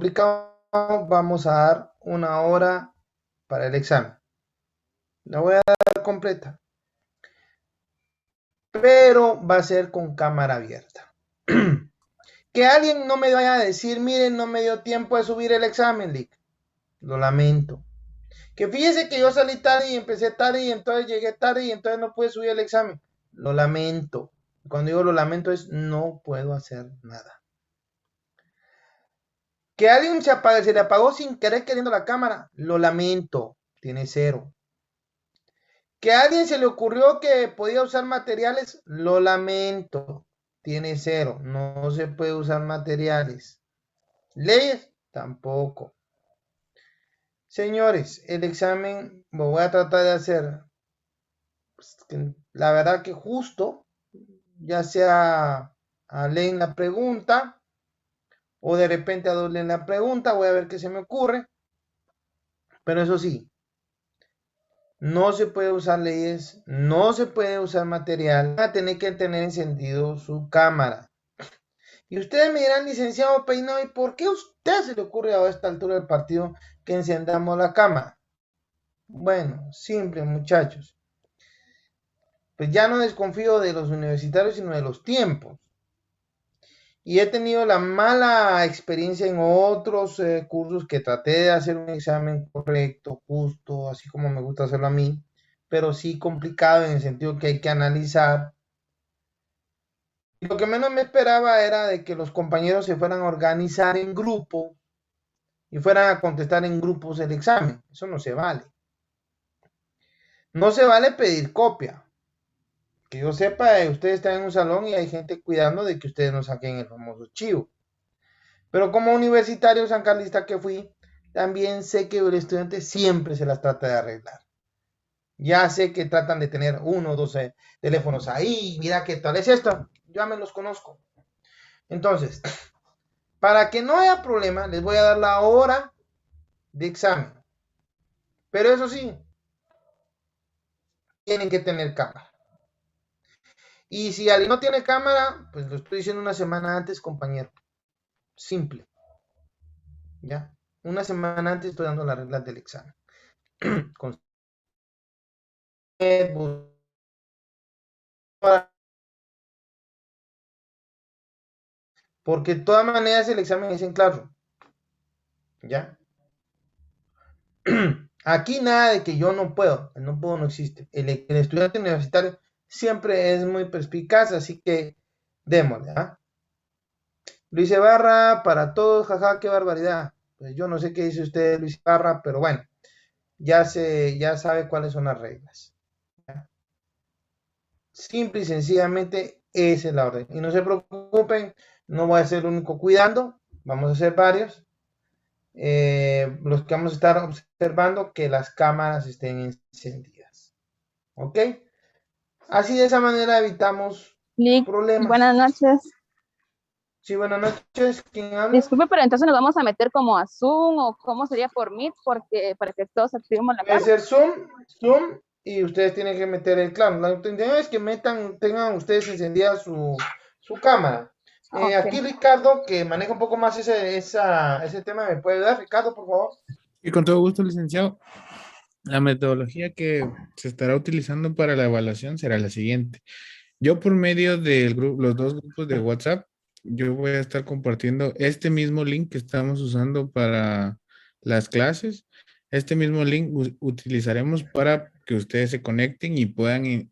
complicado, vamos a dar 1 hora para el examen. La voy a dar completa. Pero va a ser con cámara abierta. Que alguien no me vaya a decir, miren, no me dio tiempo de subir el examen, Lick. Lo lamento. Que fíjese que yo salí tarde y empecé tarde y entonces llegué tarde y entonces no pude subir el examen. Lo lamento. Cuando digo lo lamento es no puedo hacer nada. Que alguien se le apagó sin querer queriendo la cámara. Lo lamento. Tiene 0. Que a alguien se le ocurrió que podía usar materiales. Lo lamento. Tiene 0. No se puede usar materiales. Leyes, tampoco. Señores, el examen lo voy a tratar de hacer, pues, la verdad que justo, ya sea a leer la pregunta o de repente a doble en la pregunta, voy a ver qué se me ocurre. Pero eso sí, no se puede usar leyes, no se puede usar material, va a tener que tener encendido su cámara. Y ustedes me dirán, licenciado Peinado, ¿y por qué a usted se le ocurre a esta altura del partido que encendamos la cámara? Bueno, simple, muchachos. Pues ya no desconfío de los universitarios, sino de los tiempos. Y he tenido la mala experiencia en otros cursos que traté de hacer un examen correcto, justo, así como me gusta hacerlo a mí, pero sí complicado en el sentido que hay que analizar. Y lo que menos me esperaba era de que los compañeros se fueran a organizar en grupo y fueran a contestar en grupos el examen. Eso no se vale. No se vale pedir copia. Que yo sepa, ustedes están en un salón y hay gente cuidando de que ustedes no saquen el famoso chivo. Pero como universitario sancarlista que fui, también sé que el estudiante siempre se las trata de arreglar. Ya sé que tratan de tener 1 o 2 teléfonos ahí, mira qué tal es esto, ya me los conozco. Entonces, para que no haya problema, les voy a dar la hora de examen. Pero eso sí, tienen que tener cámara. Y si alguien no tiene cámara, pues lo estoy diciendo una semana antes, compañero. Simple. ¿Ya? Una semana antes estoy dando las reglas del examen. Con porque de todas maneras el examen es en claro. ¿Ya? Aquí nada de que yo no puedo. El no puedo no existe. El estudiante universitario siempre es muy perspicaz, así que démosle. ¿Ah? Luis Ibarra, para todos, jaja, qué barbaridad. Pues yo no sé qué dice usted, Luis Ibarra, pero bueno, ya sabe cuáles son las reglas. ¿Ya? Simple y sencillamente esa es la orden. Y no se preocupen, no voy a ser el único cuidando, vamos a ser varios. Los que vamos a estar observando que las cámaras estén encendidas. ¿Ok? Así de esa manera evitamos Lick, problemas. buenas noches. Sí, buenas noches. ¿Quién habla? Disculpe, pero entonces nos vamos a meter como a Zoom o cómo sería por Meet, porque para que todos activemos la Puede cámara. ser Zoom, y ustedes tienen que meter el clan. La intención es que tengan ustedes encendida su cámara. Ok. Aquí Ricardo, que maneja un poco más ese tema, ¿me puede ayudar? Ricardo, por favor. Y con todo gusto, licenciado. La metodología que se estará utilizando para la evaluación será la siguiente. Yo por medio de los dos grupos de WhatsApp, yo voy a estar compartiendo este mismo link que estamos usando para las clases. Este mismo link utilizaremos para que ustedes se conecten y puedan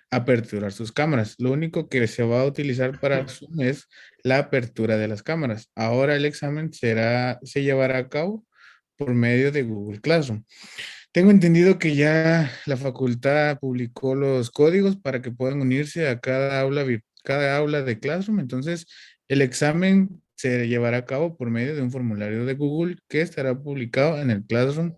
aperturar sus cámaras. Lo único que se va a utilizar para el Zoom es la apertura de las cámaras. Ahora el examen se llevará a cabo por medio de Google Classroom. Tengo entendido que ya la facultad publicó los códigos para que puedan unirse a cada aula de Classroom. Entonces, el examen se llevará a cabo por medio de un formulario de Google que estará publicado en el Classroom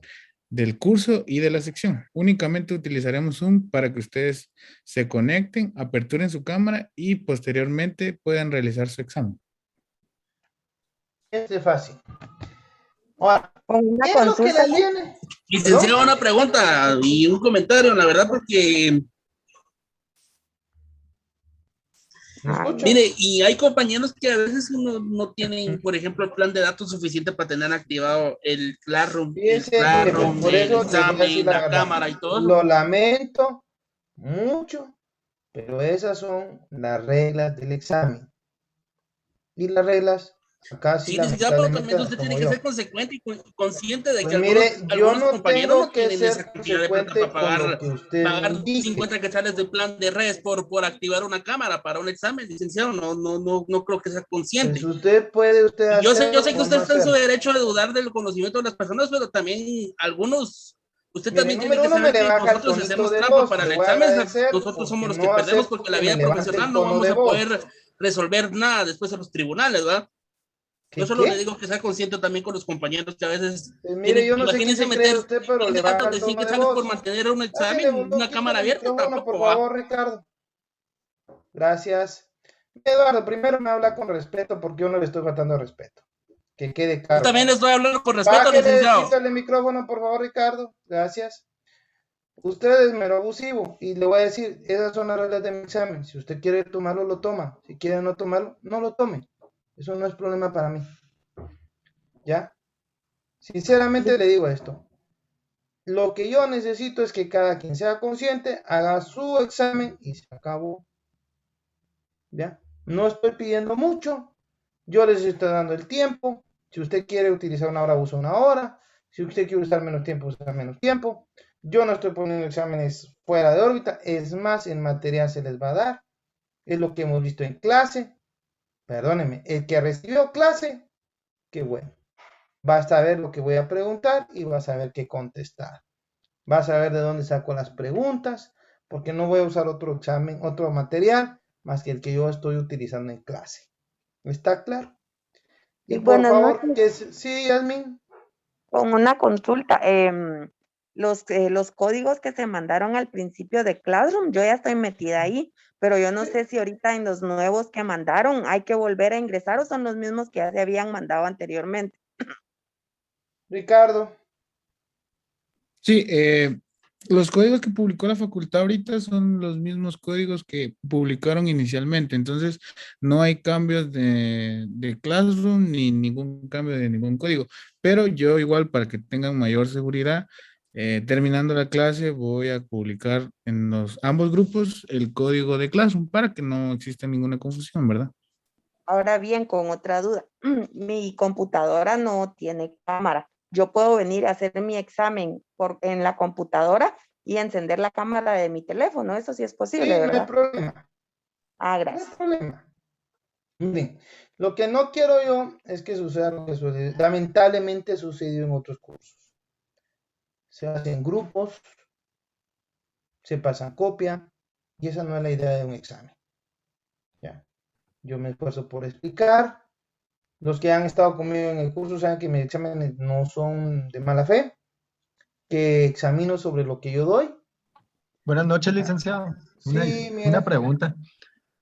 del curso y de la sección. Únicamente utilizaremos Zoom para que ustedes se conecten, aperturen su cámara y posteriormente puedan realizar su examen. Este es fácil. Ahora, Con una ¿qué es lo que consulta, les viene? Licenciado, una pregunta y un comentario, la verdad, porque ¿Me escucha? Mire, y hay compañeros que a veces no tienen, por ejemplo, el plan de datos suficiente para tener activado el Classroom, Fíjense, jefe, por el eso les voy a decir examen, la la verdad. cámara y todo Lo eso. lamento mucho, pero esas son las reglas del examen. Y las reglas, casi Sí, licenciado, pero lamentablemente también las usted pongo tiene que ser yo. consecuente y consciente de Pues que mire, yo algunos no compañeros tengo no que tienen esa ser cantidad de plata para consecuente con lo que usted me pagar indique. 50 quetzales de plan de redes por activar una cámara para un examen, licenciado. No creo que sea Pues consciente. usted puede Y yo hacerlo sé que o usted no está en su hacerlo. derecho de dudar del conocimiento de las personas, pero también usted Mire, también tiene número que uno, me saber le que baja el nosotros si tonito hacemos de trampa voz. para Le el voy a examen, agradecer nosotros somos porque los que no perdemos acepto porque la que me vida levante el profesional no tono vamos de a voz. poder resolver nada después en los tribunales, ¿verdad? Yo ¿Qué solo le qué? digo que sea consciente también con los compañeros que a veces Pues mire, tienen, yo no sé qué imagínense se cree meter usted, pero le baja datos el de 100 tono de quetzales por voz. mantener un Bájele examen, volumen, una cámara quítale el abierta, micrófono, por tampoco va. favor, Ricardo. Gracias. Eduardo, primero me habla con respeto porque yo no le estoy faltando el respeto. Que quede Yo claro. también estoy hablando con respeto, Bájele, licenciado. quítale el micrófono, por favor, Ricardo. Gracias. Usted es mero abusivo y le voy a decir, esas son las reglas de mi examen. Si usted quiere tomarlo, lo toma. Si quiere no tomarlo, no lo tome. Eso no es problema para mí. ¿Ya? Sinceramente le digo esto. Lo que yo necesito es que cada quien sea consciente, haga su examen y se acabó. ¿Ya? No estoy pidiendo mucho. Yo les estoy dando el tiempo. Si usted quiere utilizar una hora, usa una hora. Si usted quiere usar menos tiempo, usa menos tiempo. Yo no estoy poniendo exámenes fuera de órbita. Es más, en material se les va a dar. Es lo que hemos visto en clase. Perdónenme, el que recibió clase, qué bueno. Va a saber lo que voy a preguntar y va a saber qué contestar. Va a saber de dónde saco las preguntas, porque no voy a usar otro examen, otro material, más que el que yo estoy utilizando en clase. ¿Está claro? Y Sí, por buenas favor, noches. que sí, Yasmin. Con una consulta, los códigos que se mandaron al principio de Classroom, yo ya estoy metida ahí, pero yo no sé si ahorita en los nuevos que mandaron hay que volver a ingresar o son los mismos que ya se habían mandado anteriormente. Ricardo. Sí, los códigos que publicó la facultad ahorita son los mismos códigos que publicaron inicialmente, entonces no hay cambios de Classroom ni ningún cambio de ningún código, pero yo igual para que tengan mayor seguridad, terminando la clase voy a publicar en ambos grupos el código de Classroom para que no exista ninguna confusión, ¿verdad? Ahora bien, con otra duda, mi computadora no tiene cámara. Yo puedo venir a hacer mi examen en la computadora y encender la cámara de mi teléfono. Eso sí es posible, Sí, no hay ¿verdad? problema. Ah, No hay gracias. problema. Miren, lo que no quiero yo es que suceda lo que sucede. Lamentablemente sucedió en otros cursos. Se hacen grupos, se pasan copia, y esa no es la idea de un examen. ¿Ya? Yo me esfuerzo por explicar. Los que han estado conmigo en el curso saben que mis exámenes no son de mala fe, que examino sobre lo que yo doy. Buenas noches, licenciado. Sí, Una mira, pregunta.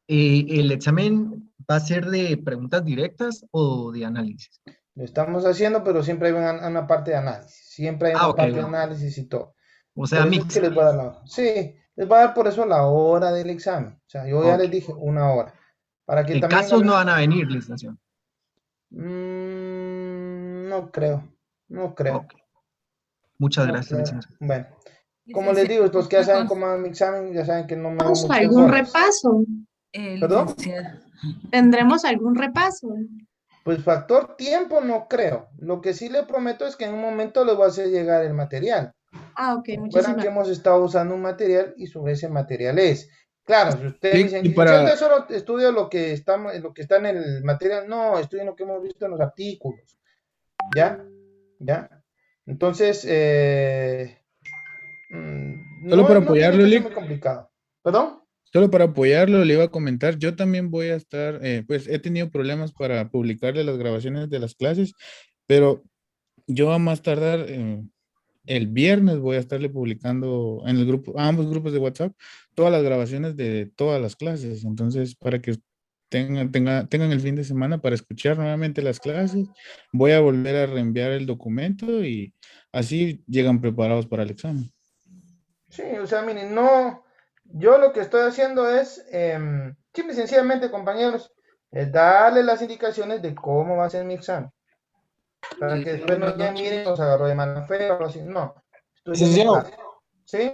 ¿El examen va a ser de preguntas directas o de análisis? lo estamos haciendo, pero siempre hay una parte de análisis. Siempre hay Ah, una ok, parte de ok. análisis y todo. O Por sea, eso es que mix. les voy a dar la hora. Sí, les voy a dar por eso la hora del examen. O sea, yo ya Ok. les dije una hora. Para que En también... casos no van a venir, licenciado. No creo. No creo. Ok. Muchas No gracias, creo. licenciado. Bueno, como les digo, los que ya saben cómo hago mi examen, ya saben que no me hago muchas ¿Algún bolas. repaso, ¿Perdón? licenciada? ¿Tendremos algún repaso? Pues factor tiempo no creo. Lo que sí le prometo es que en un momento les voy a hacer llegar el material. Ah, ok, Recuerdan muchísimas que hemos estado usando un material y sobre ese material es. Claro, si ustedes Sí, dicen, y licenciado, yo para, solo estudio lo que está en el material. No, estudio lo que hemos visto en los artículos. ¿Ya? ¿Ya? Entonces, solo para no tiene apoyarlo, que ser Lick, muy complicado. ¿Perdón? solo para apoyarlo, le iba a comentar, yo también voy a estar, pues he tenido problemas para publicarle las grabaciones de las clases, pero yo a más tardar el viernes voy a estarle publicando en el grupo, a ambos grupos de WhatsApp, todas las grabaciones de todas las clases. Entonces, para que tengan el fin de semana para escuchar nuevamente las clases, voy a volver a reenviar el documento y así llegan preparados para el examen. Sí, o sea, miren, no, yo lo que estoy haciendo es Simple y sencillamente, compañeros, es darle las indicaciones de cómo va a ser mi examen. Para que después no ya miren, nos agarró de mala fe o algo así. No, estoy en Licenciado, clase. ¿Sí?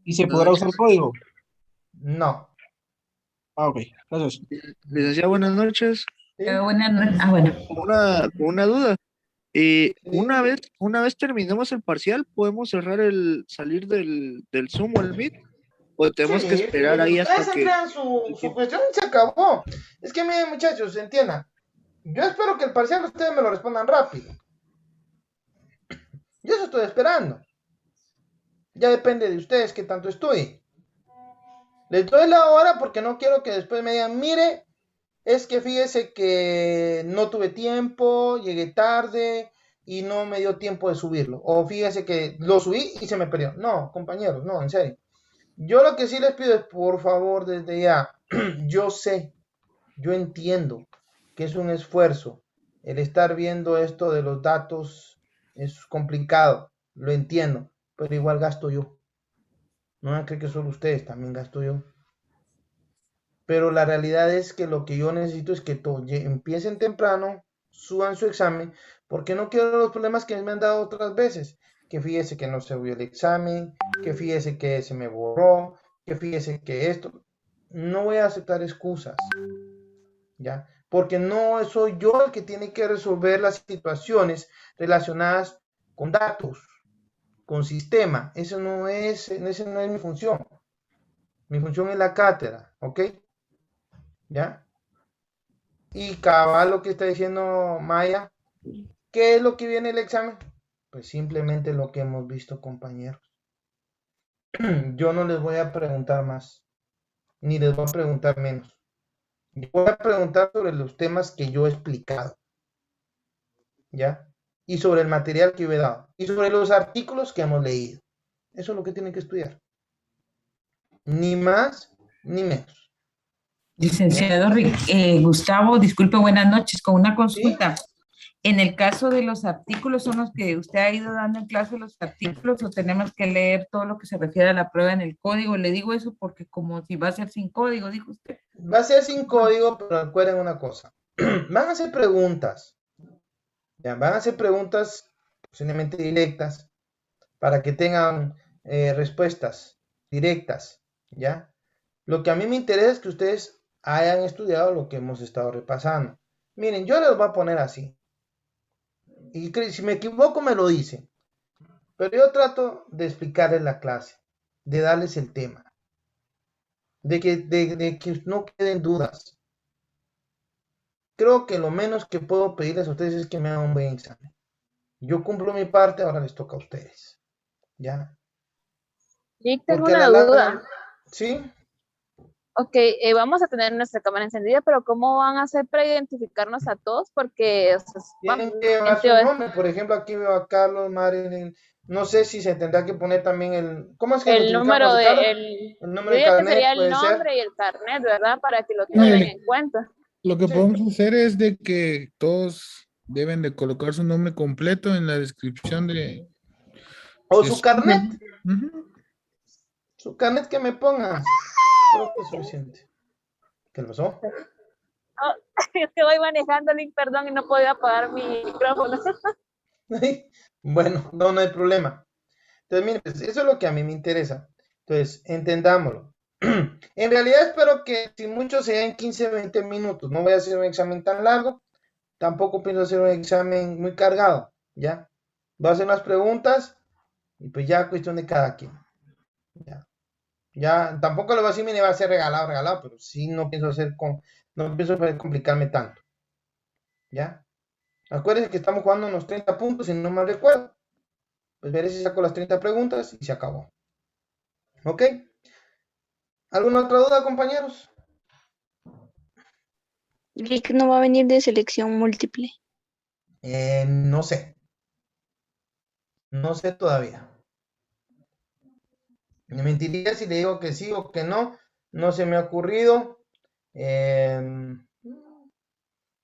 ¿y se podrá usar código? No. Ah, ok, gracias. Licenciado, buenas noches. ¿Sí? Buenas noches. Ah, bueno. Con una duda. Sí. Una vez terminemos el parcial, ¿podemos salir del Zoom o el Meet? ¿O tenemos que Sí, esperar ahí hasta ustedes que... entregan su cuestión y se acabó. Es que miren, muchachos, entiendan. Yo espero que el parcial ustedes me lo respondan rápido. Yo eso estoy esperando. Ya depende de ustedes que tanto estudien. Les doy la hora porque no quiero que después me digan, mire, es que fíjese que no tuve tiempo, llegué tarde y no me dio tiempo de subirlo. O fíjese que lo subí y se me perdió. No, compañeros, no, en serio. Yo lo que sí les pido es, por favor, desde ya, yo sé, yo entiendo que es un esfuerzo. El estar viendo esto de los datos es complicado, lo entiendo, pero igual gasto yo. No me creen que solo ustedes, también gasto yo. Pero la realidad es que lo que yo necesito es que empiecen temprano, suban su examen, porque no quiero los problemas que me han dado otras veces. Que fíjese que no se vio el examen, que fíjese que se me borró, que fíjese que esto. No voy a aceptar excusas, ¿ya? Porque no soy yo el que tiene que resolver las situaciones relacionadas con datos, con sistema. Esa no es mi función. Mi función es la cátedra, ¿ok? ¿Ya? Y cabal lo que está diciendo Maya, ¿qué es lo que viene el examen? Pues simplemente lo que hemos visto, compañeros. Yo no les voy a preguntar más, ni les voy a preguntar menos. Yo voy a preguntar sobre los temas que yo he explicado, ¿ya? Y sobre el material que yo he dado, y sobre los artículos que hemos leído. Eso es lo que tienen que estudiar. Ni más, ni menos. Licenciado Gustavo, disculpe, buenas noches, con una ¿Sí? consulta. En el caso de los artículos, ¿son los que usted ha ido dando en clase los artículos o tenemos que leer todo lo que se refiere a la prueba en el código? Le digo eso porque como si va a ser sin código, dijo usted. Va a ser sin código, pero recuerden una cosa. Van a hacer preguntas. Ya, van a hacer preguntas posiblemente directas para que tengan respuestas directas, ¿ya? Lo que a mí me interesa es que ustedes hayan estudiado lo que hemos estado repasando. Miren, yo les voy a poner así. Y si me equivoco me lo dicen. Pero yo trato de explicarles la clase, de darles el tema, de que no queden dudas. Creo que lo menos que puedo pedirles a ustedes es que me hagan un buen examen. Yo cumplo mi parte, ahora les toca a ustedes. ¿Ya? Y tengo Porque a una la duda. larga, ¿sí? Ok, vamos a tener nuestra cámara encendida, pero ¿cómo van a hacer para identificarnos a todos? Porque, o sea, Tienen vamos, que llevar en su teoría, nombre. Por ejemplo, aquí veo a Carlos, Marilyn. No sé si se tendrá que poner también el... ¿Cómo es que el número identificamos, Carlos? de, El yo número de diría que sería carnet el puede ser. nombre y el carnet, ¿verdad? Para que lo tomen en cuenta. Lo que Sí. podemos hacer es de que todos deben de colocar su nombre completo en la descripción de... O de su carnet. Ujú. Su carnet que me pongan. Creo que es suficiente. ¿Qué le pasó? Oh, es que voy manejando, Link, perdón, y no podía apagar mi micrófono. Bueno, no hay problema. Entonces, miren, pues, eso es lo que a mí me interesa. Entonces, entendámoslo. En realidad espero que si mucho sea en 15, 20 minutos. No voy a hacer un examen tan largo. Tampoco pienso hacer un examen muy cargado. ¿Ya? Voy a hacer unas preguntas y pues ya cuestión de cada quien. Ya, tampoco lo voy a decir, mire, va a ser regalado, pero sí no pienso no pienso complicarme tanto. ¿Ya? Acuérdense que estamos jugando unos 30 puntos, si no mal recuerdo. Pues veré si saco las 30 preguntas y se acabó. ¿Ok? ¿Alguna otra duda, compañeros? Rick no va a venir de selección múltiple. No sé. No sé todavía. Me mentiría si le digo que sí o que no. No se me ha ocurrido.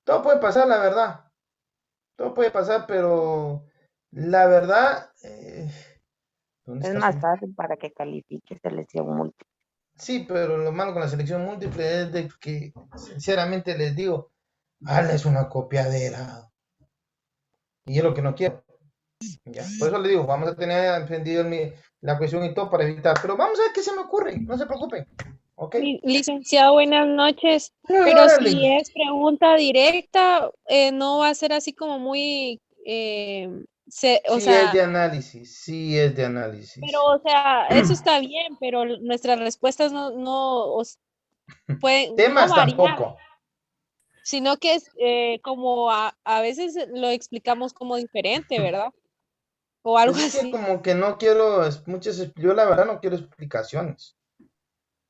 Todo puede pasar, la verdad. Todo puede pasar, pero la verdad... ¿dónde Es está más su...? fácil para que califique selección múltiple. Sí, pero lo malo con la selección múltiple es de que, sinceramente les digo, es una copiadera. Y es lo que no quiero. ¿Ya? Por eso les digo, vamos a tener encendido la cuestión y todo para evitar. Pero vamos a ver qué se me ocurre, no se preocupen. ¿Ok? Licenciado, buenas noches. Pero Órale. si es pregunta directa, no va a ser así como muy, o Sí es de sea, análisis, sí es de análisis. pero, o sea, eso está bien, pero nuestras respuestas no pueden no Temas variar, tampoco. sino que es como a veces lo explicamos como diferente, ¿verdad? O algo Pues es que así. como que no quiero, yo la verdad no quiero explicaciones.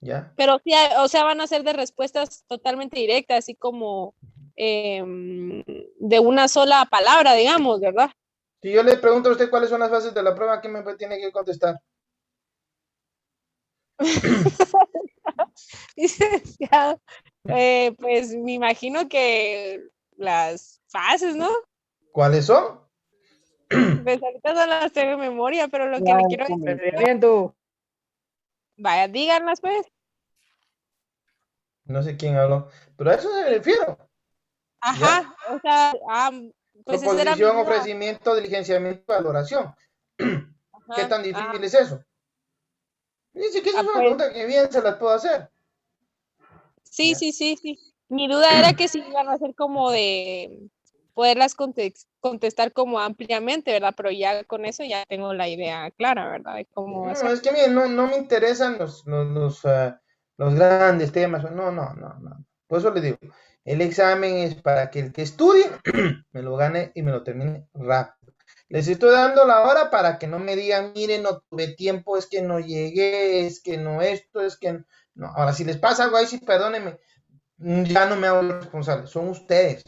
¿Ya? Pero sí, o sea, van a ser de respuestas totalmente directas, así como de una sola palabra, digamos, ¿verdad? Si yo le pregunto a usted cuáles son las fases de la prueba, ¿qué me tiene que contestar? Licenciado, pues me imagino que las fases, ¿no? ¿Cuáles son? Pues ahorita no las tengo en memoria, pero lo que le quiero decir. Vaya, díganlas pues. No sé quién habló, pero a eso se refiero. Ajá, o sea, pues esa era mi Proposición, duda. ofrecimiento, diligenciamiento, valoración. ¿Qué Ajá, tan difícil es eso? Dice que esa es una pues pregunta que bien se las puedo hacer. sí, sí, sí, sí. Mi duda era que si iban a ser como de poderlas contestar como ampliamente, ¿verdad? Pero ya con eso ya tengo la idea clara, ¿verdad? De cómo va a No, ser. es que miren, no me interesan los grandes temas. No. Por eso les digo, el examen es para que el que estudie me lo gane y me lo termine rápido. Les estoy dando la hora para que no me digan, miren, no tuve tiempo, es que no llegué, es que no esto, es que no. Ahora, si les pasa algo ahí, sí, perdónenme, ya no me hago responsable, son ustedes.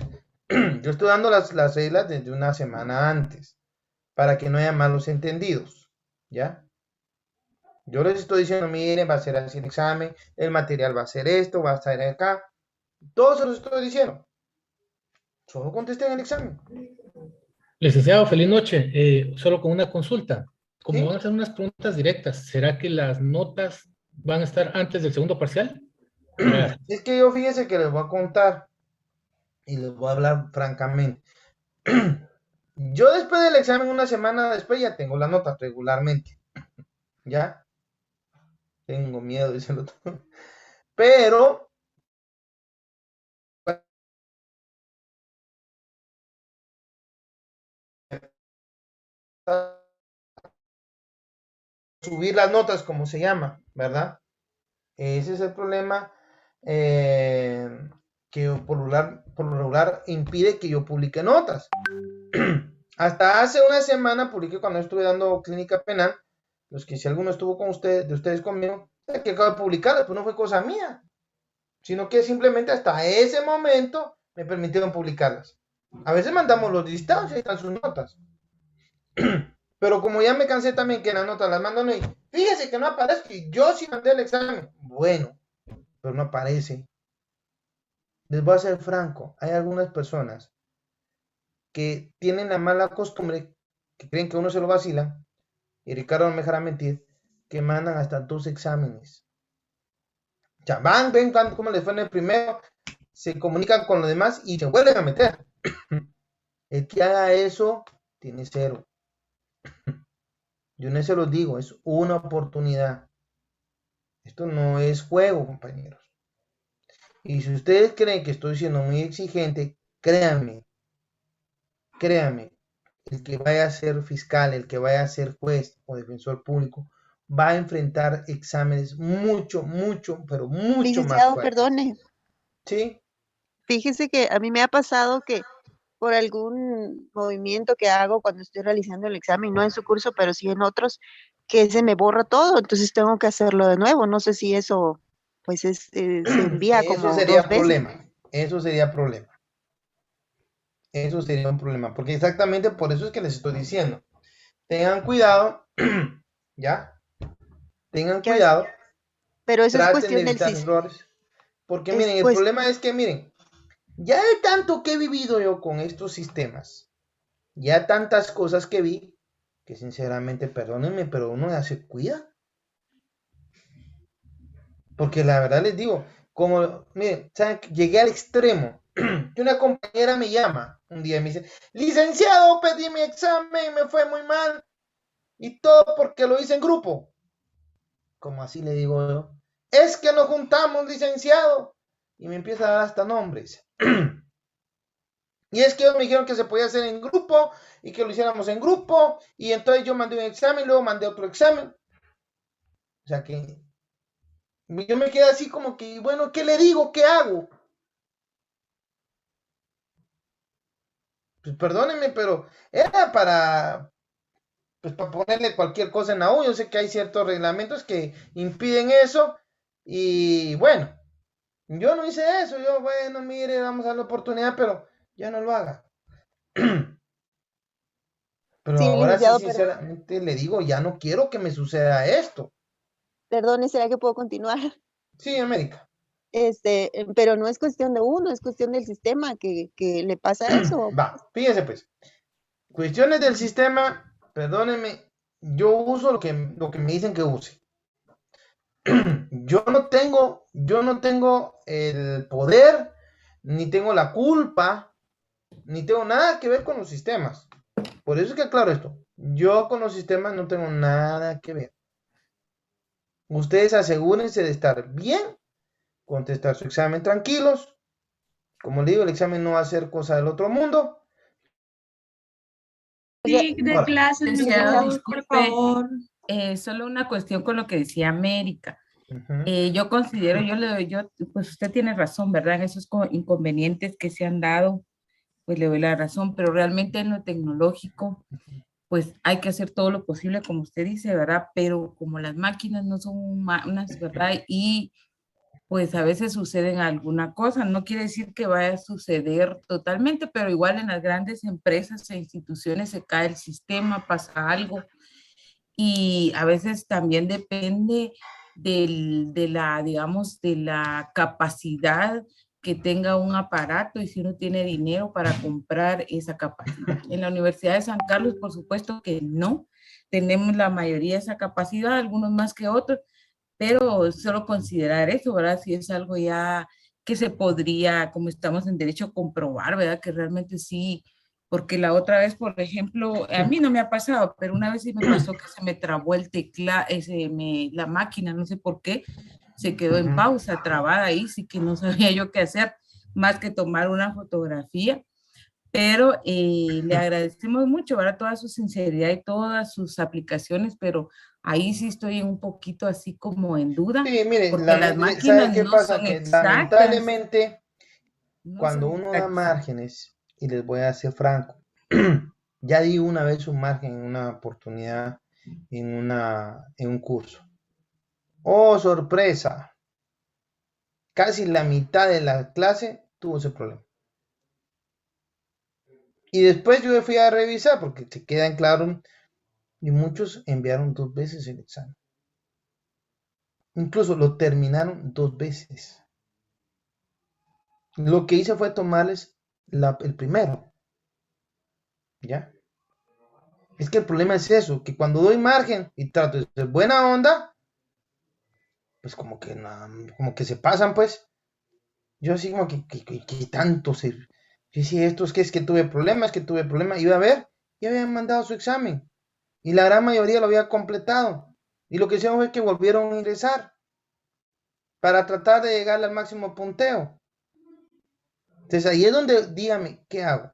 Yo estoy dando las reglas desde una semana antes, para que no haya malos entendidos, ¿ya? Yo les estoy diciendo, miren, va a ser así el examen, el material va a ser esto, va a estar acá. Todo se los estoy diciendo. Solo contesten el examen. Licenciado, feliz noche. Solo con una consulta. Como ¿Sí? van a hacer unas preguntas directas, ¿será que las notas van a estar antes del segundo parcial? Es que yo fíjense que les voy a contar y les voy a hablar francamente. Yo después del examen, una semana después, ya tengo la nota regularmente. ¿Ya? Tengo miedo, dice el otro. Pero subir las notas, como se llama, ¿verdad? Ese es el problema que por lo regular impide que yo publique notas. Hasta hace una semana publiqué cuando estuve dando clínica penal, los que si alguno estuvo con ustedes, de ustedes conmigo, que acabo de publicarlas, pues no fue cosa mía, sino que simplemente hasta ese momento me permitieron publicarlas. A veces mandamos los listados y ahí están sus notas. Pero como ya me cansé también que las notas las mandan y fíjese que no aparece, que yo sí mandé el examen. Bueno, pero no aparece. Les voy a ser franco, hay algunas personas que tienen la mala costumbre, que creen que uno se lo vacila, y Ricardo no me dejará mentir, que mandan hasta 2 exámenes. O sea, ven cómo les fue en el primero, se comunican con los demás y se vuelven a meter. El que haga eso tiene 0. Yo no se los digo, es una oportunidad. Esto no es juego, compañeros. Y si ustedes creen que estoy siendo muy exigente, créanme, el que vaya a ser fiscal, el que vaya a ser juez o defensor público, va a enfrentar exámenes mucho, pero mucho más Licenciado, fuertes. perdone. Sí. Fíjese que a mí me ha pasado que por algún movimiento que hago cuando estoy realizando el examen, no en su curso, pero sí en otros, que se me borra todo, entonces tengo que hacerlo de nuevo. No sé si eso, pues, se envía Eso como sería 2 veces. problema. Eso sería problema. Eso sería un problema. Porque exactamente por eso es que les estoy diciendo. Tengan cuidado. ¿Ya? Tengan cuidado. Pero eso es Traten de cuestión del evitar sistema. errores. Porque miren, el problema es que, miren, ya de tanto que he vivido yo con estos sistemas, ya tantas cosas que vi, que sinceramente, perdónenme, pero uno ya se cuida. Porque la verdad les digo, como, miren, ¿saben? Llegué al extremo. Que una compañera me llama un día y me dice, licenciado, pedí mi examen, me fue muy mal. Y todo porque lo hice en grupo. Como así le digo yo. Es que nos juntamos, licenciado. Y me empieza a dar hasta nombres. Y es que ellos me dijeron que se podía hacer en grupo y que lo hiciéramos en grupo. Y entonces yo mandé un examen, luego mandé otro examen. O sea que yo me quedé así como que, bueno, ¿qué le digo? ¿Qué hago? Pues perdónenme, pero era pues para ponerle cualquier cosa en la U. Yo sé que hay ciertos reglamentos que impiden eso. Y bueno, yo no hice eso. Yo, bueno, mire, vamos a dar la oportunidad, pero ya no lo haga. Pero Sí, ahora sí, licenciado, pero sinceramente le digo, ya no quiero que me suceda esto. perdone, ¿será que puedo continuar? Sí, América. Pero no es cuestión de uno, es cuestión del sistema que le pasa eso. Va, fíjense pues. Cuestiones del sistema, perdónenme, yo uso lo que me dicen que use. Yo no tengo el poder, ni tengo la culpa, ni tengo nada que ver con los sistemas. Por eso es que aclaro esto. Yo con los sistemas no tengo nada que ver. Ustedes asegúrense de estar bien, contestar su examen tranquilos. Como le digo, el examen no va a ser cosa del otro mundo. Link de Ahora, clases, me Licenciado, por disculpe, favor. solo una cuestión con lo que decía América. ujú. Yo considero, pues usted tiene razón, ¿verdad? En esos inconvenientes que se han dado, pues le doy la razón, pero realmente en lo tecnológico, pues hay que hacer todo lo posible, como usted dice, ¿verdad? Pero como las máquinas no son unas, ¿verdad? Y pues a veces suceden alguna cosa, no quiere decir que vaya a suceder totalmente, pero igual en las grandes empresas e instituciones se cae el sistema, pasa algo, y a veces también depende de la, digamos, de la capacidad que tenga un aparato y si uno tiene dinero para comprar esa capacidad. En la Universidad de San Carlos, por supuesto que no, tenemos la mayoría de esa capacidad, algunos más que otros, pero solo considerar eso, ¿verdad? Si es algo ya que se podría, como estamos en derecho, comprobar, ¿verdad? Que realmente sí, porque la otra vez, por ejemplo, a mí no me ha pasado, pero una vez sí me pasó que se me trabó el teclado, la máquina, no sé por qué, se quedó en pausa, trabada ahí, sí que no sabía yo qué hacer, más que tomar una fotografía. Pero le agradecemos mucho, ¿verdad? Toda su sinceridad y todas sus aplicaciones, pero ahí sí estoy un poquito así como en duda, Sí, mire, porque las ¿sabe máquinas qué no pasa? son Que exactas, lamentablemente no cuando son uno da exactas. márgenes, y les voy a ser franco, ya di una vez un margen en una oportunidad en un curso. Oh, sorpresa. Casi la mitad de la clase tuvo ese problema. Y después yo fui a revisar porque se queda en claro y muchos enviaron 2 veces el examen. Incluso lo terminaron 2 veces. Lo que hice fue tomarles el primero. ¿Ya? Es que el problema es eso, que cuando doy margen y trato de ser buena onda, pues como que se pasan, pues. Yo así como que tanto se... Yo decía, esto es que tuve problemas, iba a ver, y habían mandado su examen. Y la gran mayoría lo había completado. Y lo que hicieron fue que volvieron a ingresar para tratar de llegar al máximo punteo. Entonces ahí es donde, dígame, ¿qué hago?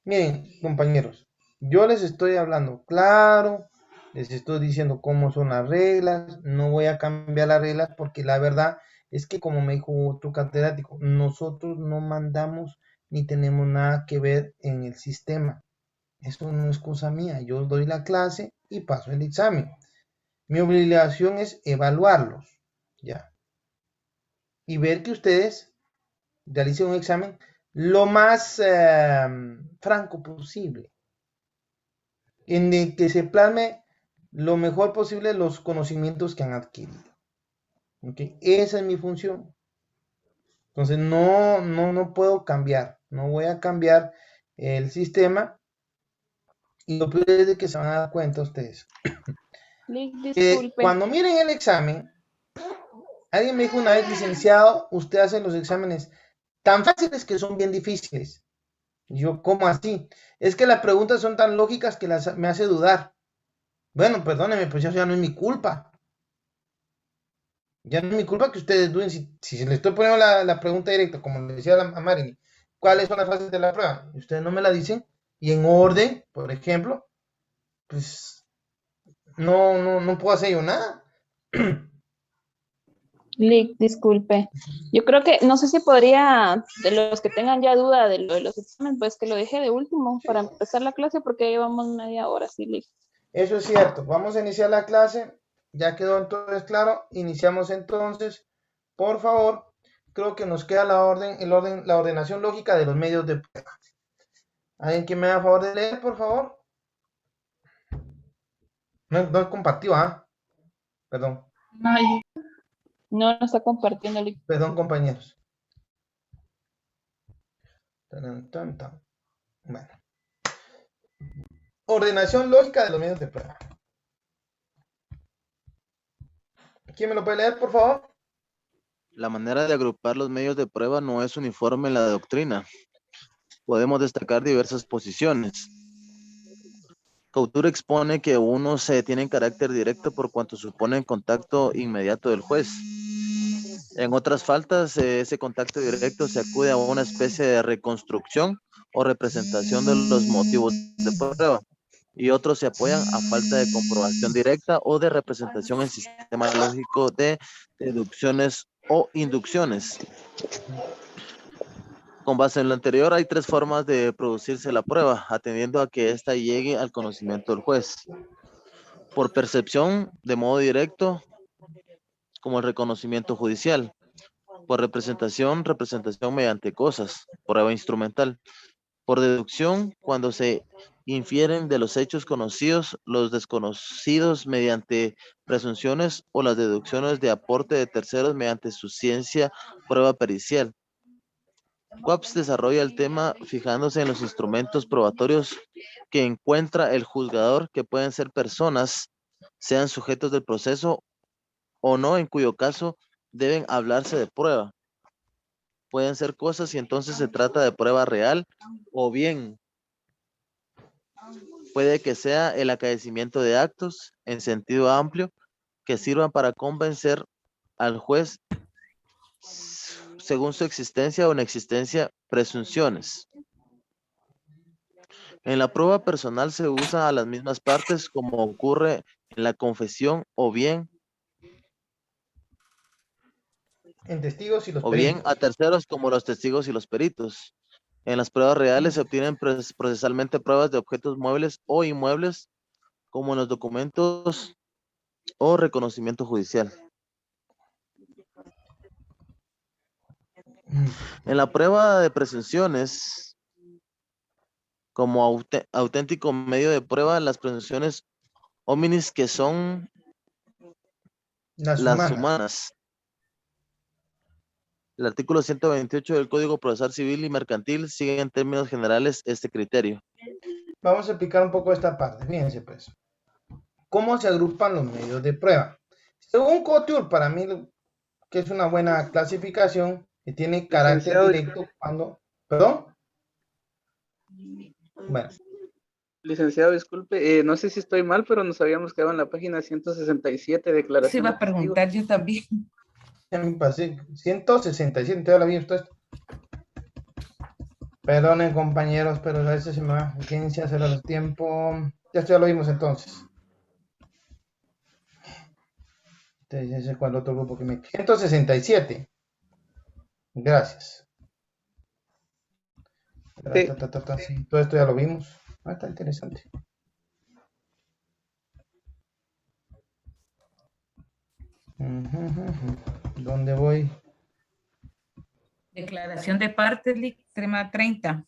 Miren, compañeros, yo les estoy hablando claro, les estoy diciendo cómo son las reglas, no voy a cambiar las reglas porque la verdad es que como me dijo otro catedrático, nosotros no mandamos ni tenemos nada que ver en el sistema. Eso no es cosa mía, yo doy la clase y paso el examen. Mi obligación es evaluarlos, ¿ya? Y ver que ustedes realicen un examen lo más franco posible, en el que se plasme lo mejor posible los conocimientos que han adquirido. ¿Okay? Esa es mi función. Entonces no puedo cambiar, no voy a cambiar el sistema y lo peor es de que se van a dar cuenta ustedes. Disculpe. Cuando miren el examen, Alguien me dijo una vez, licenciado, usted hace los exámenes tan fáciles que son bien difíciles. Y yo, ¿cómo así? Es que las preguntas son tan lógicas que me hace dudar. Bueno, perdóneme, pues eso ya no es mi culpa. Ya no es mi culpa que ustedes duden. Si le estoy poniendo la pregunta directa, como le decía a Marilyn, ¿cuáles son las fases de la prueba? Y ustedes no me la dicen. Y en orden, por ejemplo, pues no puedo hacer yo nada. Lick, disculpe. Yo creo que, no sé si podría, de los que tengan ya duda de lo de los exámenes, pues que lo deje de último para empezar la clase porque ya llevamos media hora, sí, Lick. Eso es cierto. Vamos a iniciar la clase. Ya quedó entonces claro. Iniciamos entonces. Por favor, creo que nos queda la ordenación lógica de los medios de prueba. ¿Alguien que me haga favor de leer, por favor? No es compartido, ¿ah? Perdón. No está compartiendo, Lick. Perdón, compañeros. Bueno. Ordenación lógica de los medios de prueba. ¿Quién me lo puede leer, por favor? La manera de agrupar los medios de prueba no es uniforme en la doctrina. Podemos destacar diversas posiciones. Couture expone que uno se tiene en carácter directo por cuanto supone contacto inmediato del juez. En otras faltas, ese contacto directo se acude a una especie de reconstrucción o representación de los motivos de prueba. Y otros se apoyan a falta de comprobación directa o de representación en sistema lógico de deducciones o inducciones. Con base en lo anterior, hay tres formas de producirse la prueba, atendiendo a que ésta llegue al conocimiento del juez. Por percepción, de modo directo, como el reconocimiento judicial. Por representación mediante cosas, prueba instrumental. Por deducción, cuando se infieren de los hechos conocidos los desconocidos mediante presunciones o las deducciones de aporte de terceros mediante su ciencia, prueba pericial. Waps desarrolla el tema fijándose en los instrumentos probatorios que encuentra el juzgador, que pueden ser personas, sean sujetos del proceso o no, en cuyo caso deben hablarse de prueba. Pueden ser cosas y entonces se trata de prueba real, o bien puede que sea el acaecimiento de actos en sentido amplio que sirvan para convencer al juez según su existencia o inexistencia presunciones. En la prueba personal se usa a las mismas partes como ocurre en la confesión o bien en testigos y los o peritos. bien a terceros como los testigos y los peritos. En las pruebas reales se obtienen procesalmente pruebas de objetos muebles o inmuebles como en los documentos o reconocimiento judicial. En la prueba de presunciones, como auténtico medio de prueba, las presunciones hominis, que son las humanas. El artículo 128 del Código Procesal Civil y Mercantil sigue en términos generales este criterio. Vamos a explicar un poco esta parte. Fíjense pues. ¿Cómo se agrupan los medios de prueba? Según Couture, para mí, que es una buena clasificación, que tiene carácter directo cuando... ¿Perdón? Bueno. Licenciado, disculpe, no sé si estoy mal, pero nos habíamos quedado en la página 167, declaración. Se iba a preguntar yo también. Ya me pasé, 167, te la vi esto. Perdonen, compañeros, pero a veces se me va urgencia, será el tiempo. Ya lo vimos entonces. Entonces, ese fue el otro grupo que me... 167. Gracias. Sí. Sí, todo esto ya lo vimos. Está interesante. ¿Dónde voy? Declaración de partes, tema 30.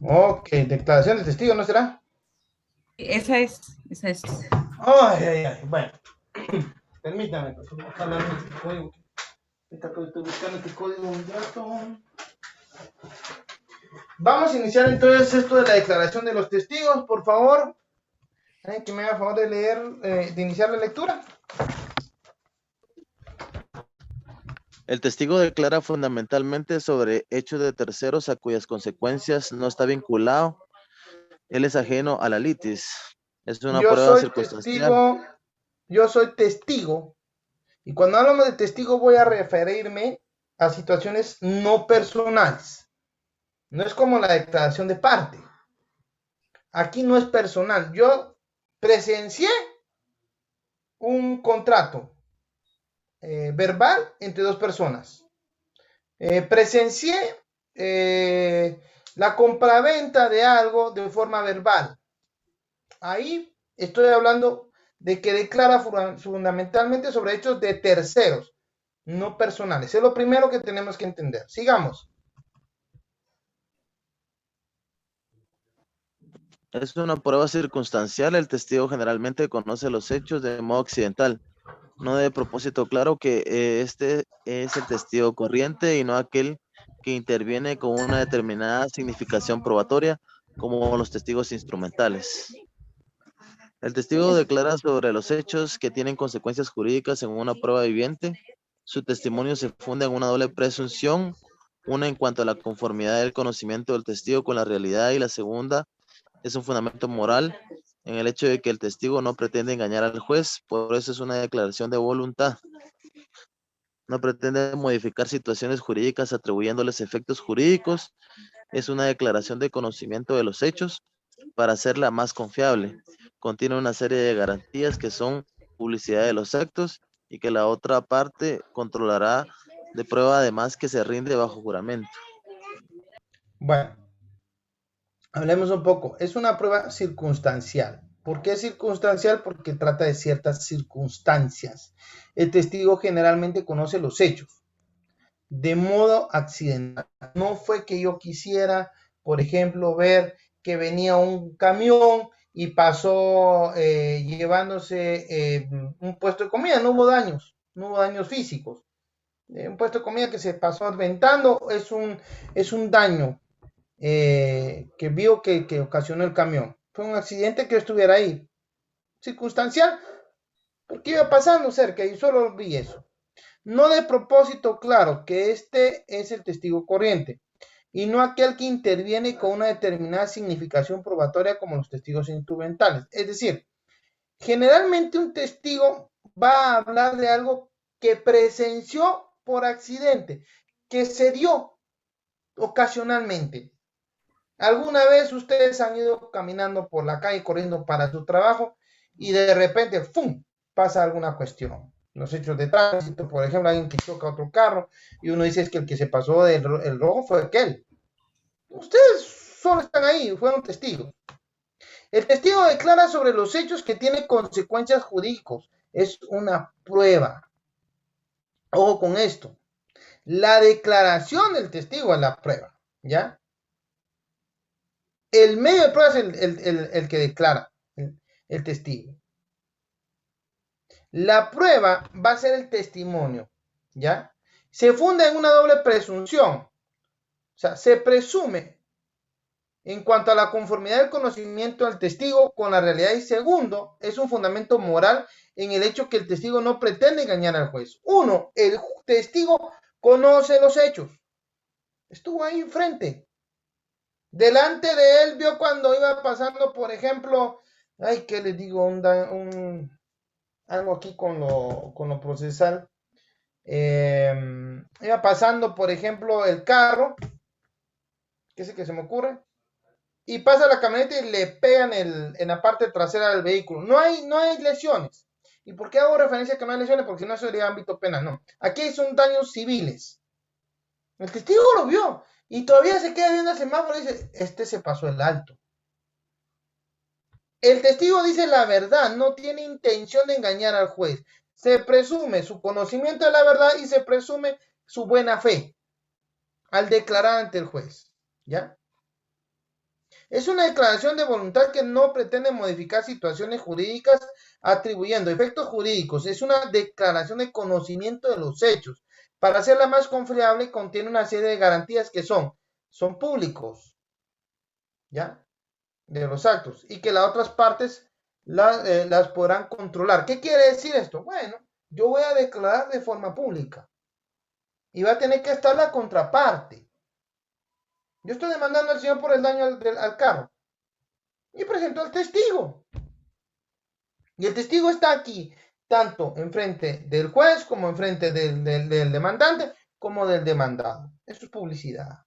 Ok, declaración de testigo, ¿no será? Esa es. Ay. Bueno, permítame, pues, ojalá no este código. Estoy buscando este código un rato. Vamos a iniciar entonces esto de la declaración de los testigos, por favor. Que me haga favor de leer, de iniciar la lectura. El testigo declara fundamentalmente sobre hechos de terceros a cuyas consecuencias no está vinculado. Él es ajeno a la litis. Es una Yo prueba soy circunstancial. testigo, y cuando hablamos de testigo voy a referirme a situaciones no personales. No es como la declaración de parte. Aquí no es personal. Yo presencié un contrato verbal entre dos personas. Presencié la compraventa de algo de forma verbal. Ahí estoy hablando de que declara fundamentalmente sobre hechos de terceros, no personales. Es lo primero que tenemos que entender. Sigamos. Es una prueba circunstancial. El testigo generalmente conoce los hechos de modo accidental. No de propósito claro que este es el testigo corriente y no aquel que interviene con una determinada significación probatoria, como los testigos instrumentales. El testigo declara sobre los hechos que tienen consecuencias jurídicas en una prueba viviente. Su testimonio se funda en una doble presunción, una en cuanto a la conformidad del conocimiento del testigo con la realidad y la segunda es un fundamento moral en el hecho de que el testigo no pretende engañar al juez, por eso es una declaración de voluntad. No pretende modificar situaciones jurídicas atribuyéndoles efectos jurídicos, es una declaración de conocimiento de los hechos para hacerla más confiable. Contiene una serie de garantías que son publicidad de los actos y que la otra parte controlará de prueba además que se rinde bajo juramento. Bueno, hablemos un poco. Es una prueba circunstancial. ¿Por qué circunstancial? Porque trata de ciertas circunstancias. El testigo generalmente conoce los hechos de modo accidental. No fue que yo quisiera, por ejemplo, ver que venía un camión y pasó llevándose un puesto de comida. No hubo daños físicos. Un puesto de comida que se pasó aventando es un daño que vio que ocasionó el camión. Fue un accidente que yo estuviera ahí. Circunstancial, porque iba pasando cerca y solo vi eso. No de propósito claro, que este es el testigo corriente y no aquel que interviene con una determinada significación probatoria como los testigos instrumentales. Es decir, generalmente un testigo va a hablar de algo que presenció por accidente, que se dio ocasionalmente. ¿Alguna vez ustedes han ido caminando por la calle corriendo para su trabajo y de repente, ¡fum!, pasa alguna cuestión? Los hechos de tránsito, por ejemplo, alguien que choca otro carro y uno dice es que el que se pasó el rojo fue aquel. Ustedes solo están ahí, fueron testigos. El testigo declara sobre los hechos que tienen consecuencias jurídicas. Es una prueba. Ojo con esto. La declaración del testigo es la prueba, ¿ya? El medio de prueba es el que declara, el testigo. La prueba va a ser el testimonio, ¿ya? Se funda en una doble presunción. O sea, se presume en cuanto a la conformidad del conocimiento del testigo con la realidad y segundo, es un fundamento moral en el hecho que el testigo no pretende engañar al juez. Uno, el testigo conoce los hechos. Estuvo ahí enfrente. Delante de él vio cuando iba pasando, por ejemplo, ay, ¿qué les digo? Algo aquí con lo procesal. Iba pasando, por ejemplo, el carro, ¿qué es el que se me ocurre? Y pasa la camioneta y le pegan en la parte trasera del vehículo. No hay lesiones. ¿Y por qué hago referencia a que no hay lesiones? Porque si no sería ámbito penal, no. Aquí son daños civiles. El testigo lo vio y todavía se queda viendo el semáforo y dice, este se pasó el alto. El testigo dice la verdad, no tiene intención de engañar al juez. Se presume su conocimiento de la verdad y se presume su buena fe al declarar ante el juez. ¿Ya? Es una declaración de voluntad que no pretende modificar situaciones jurídicas atribuyendo efectos jurídicos. Es una declaración de conocimiento de los hechos. Para hacerla más confiable, contiene una serie de garantías que son públicos, ¿ya? De los actos y que las otras partes las podrán controlar. ¿Qué quiere decir esto? Bueno, yo voy a declarar de forma pública. y va a tener que estar la contraparte. Yo estoy demandando al señor por el daño al carro y presento al testigo. Y el testigo está aquí, tanto enfrente del juez como enfrente del demandante como del demandado. Eso es publicidad.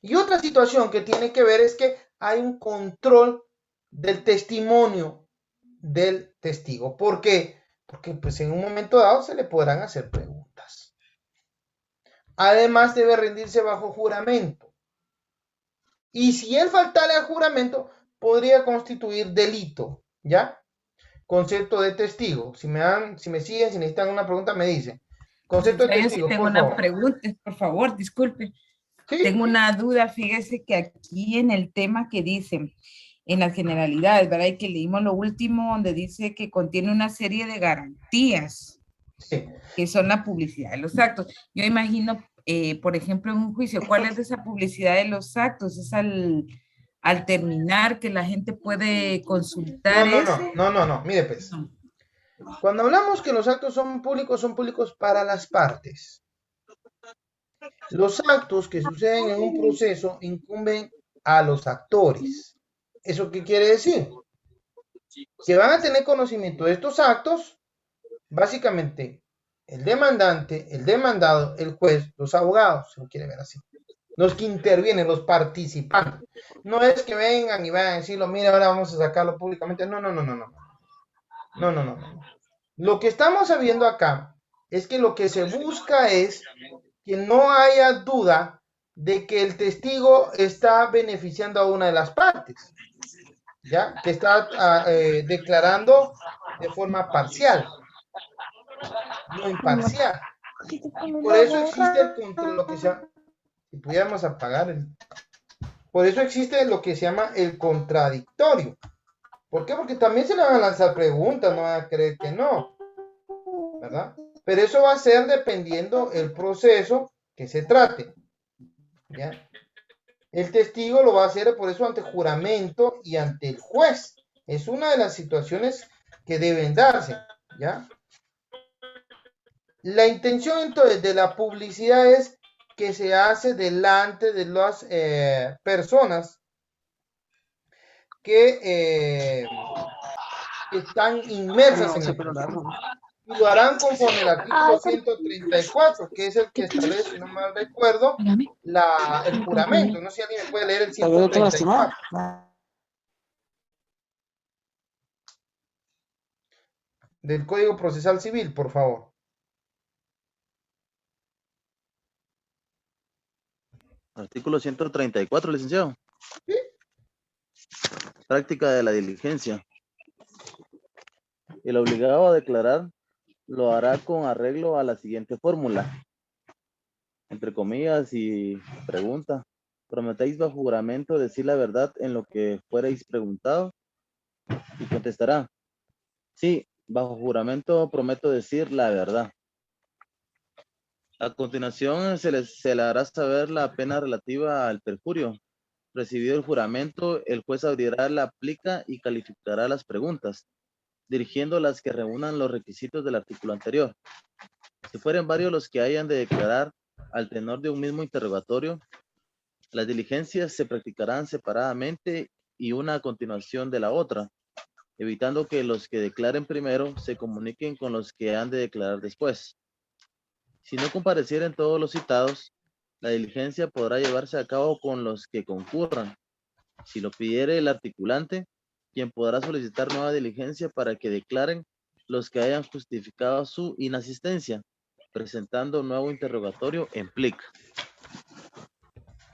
Y otra situación que tiene que ver es que hay un control del testimonio del testigo. ¿Por qué? Porque pues en un momento dado se le podrán hacer preguntas. Además debe rendirse bajo juramento. Y si él faltare al juramento, podría constituir delito, ¿ya? Concepto de testigo. Si me siguen, si necesitan una pregunta, me dicen. Concepto de testigo, tengo por una favor. pregunta, por favor, disculpe. Sí. Tengo una duda, fíjese que aquí en el tema que dicen, en las generalidades, ¿verdad? Y que leímos lo último, donde dice que contiene una serie de garantías, sí, que son la publicidad de los actos. Yo imagino, por ejemplo, en un juicio, ¿cuál es esa publicidad de los actos? ¿Es al terminar que la gente puede consultar eso? No, mire pues. Cuando hablamos que los actos son públicos para las partes. Los actos que suceden en un proceso incumben a los actores. ¿Eso qué quiere decir? Que van a tener conocimiento de estos actos, básicamente, el demandante, el demandado, el juez, los abogados, si lo quiere ver así. Los que intervienen, los participantes. No es que vengan y vayan a decirlo, mira, ahora vamos a sacarlo públicamente. No. Lo que estamos sabiendo acá es que lo que se busca es que no haya duda de que el testigo está beneficiando a una de las partes, ¿ya? Que está declarando de forma parcial, no imparcial. Por eso existe lo que se llama, si pudiéramos apagar por eso existe lo que se llama el contradictorio. ¿Por qué? Porque también se le van a lanzar preguntas, no van a creer que no, ¿verdad? Pero eso va a ser dependiendo el proceso que se trate, ¿ya? El testigo lo va a hacer por eso ante juramento y ante el juez. Es una de las situaciones que deben darse, ¿ya? La intención entonces de la publicidad es que se hace delante de las personas que están inmersas en el proceso. Y lo harán conforme el artículo 134, que es el que establece, si no mal recuerdo, el juramento. No sé si alguien me puede leer el 134. Del Código Procesal Civil, por favor. Artículo 134, licenciado. ¿Sí? Práctica de la diligencia. El obligado a declarar lo hará con arreglo a la siguiente fórmula. Entre comillas y pregunta. ¿Prometéis bajo juramento decir la verdad en lo que fuerais preguntado? Y contestará. Sí, bajo juramento prometo decir la verdad. A continuación se le hará saber la pena relativa al perjurio. Recibido el juramento, el juez abrirá la plica y calificará las preguntas, dirigiendo las que reúnan los requisitos del artículo anterior. Si fueren varios los que hayan de declarar al tenor de un mismo interrogatorio, las diligencias se practicarán separadamente y una a continuación de la otra, evitando que los que declaren primero se comuniquen con los que han de declarar después. Si no comparecieren todos los citados, la diligencia podrá llevarse a cabo con los que concurran. Si lo pidiere el articulante, quien podrá solicitar nueva diligencia para que declaren los que hayan justificado su inasistencia, presentando un nuevo interrogatorio en plica.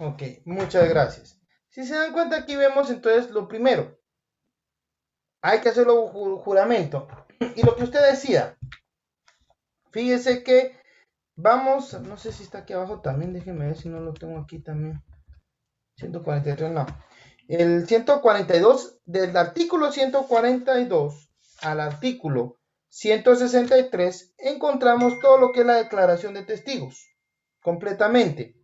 Ok, muchas gracias. Si se dan cuenta, aquí vemos entonces lo primero. Hay que hacerlo juramento. Y lo que usted decía, fíjese que vamos, no sé si está aquí abajo también, déjenme ver si no lo tengo aquí también. 143, no. El 142, del artículo 142 al artículo 163, encontramos todo lo que es la declaración de testigos, completamente.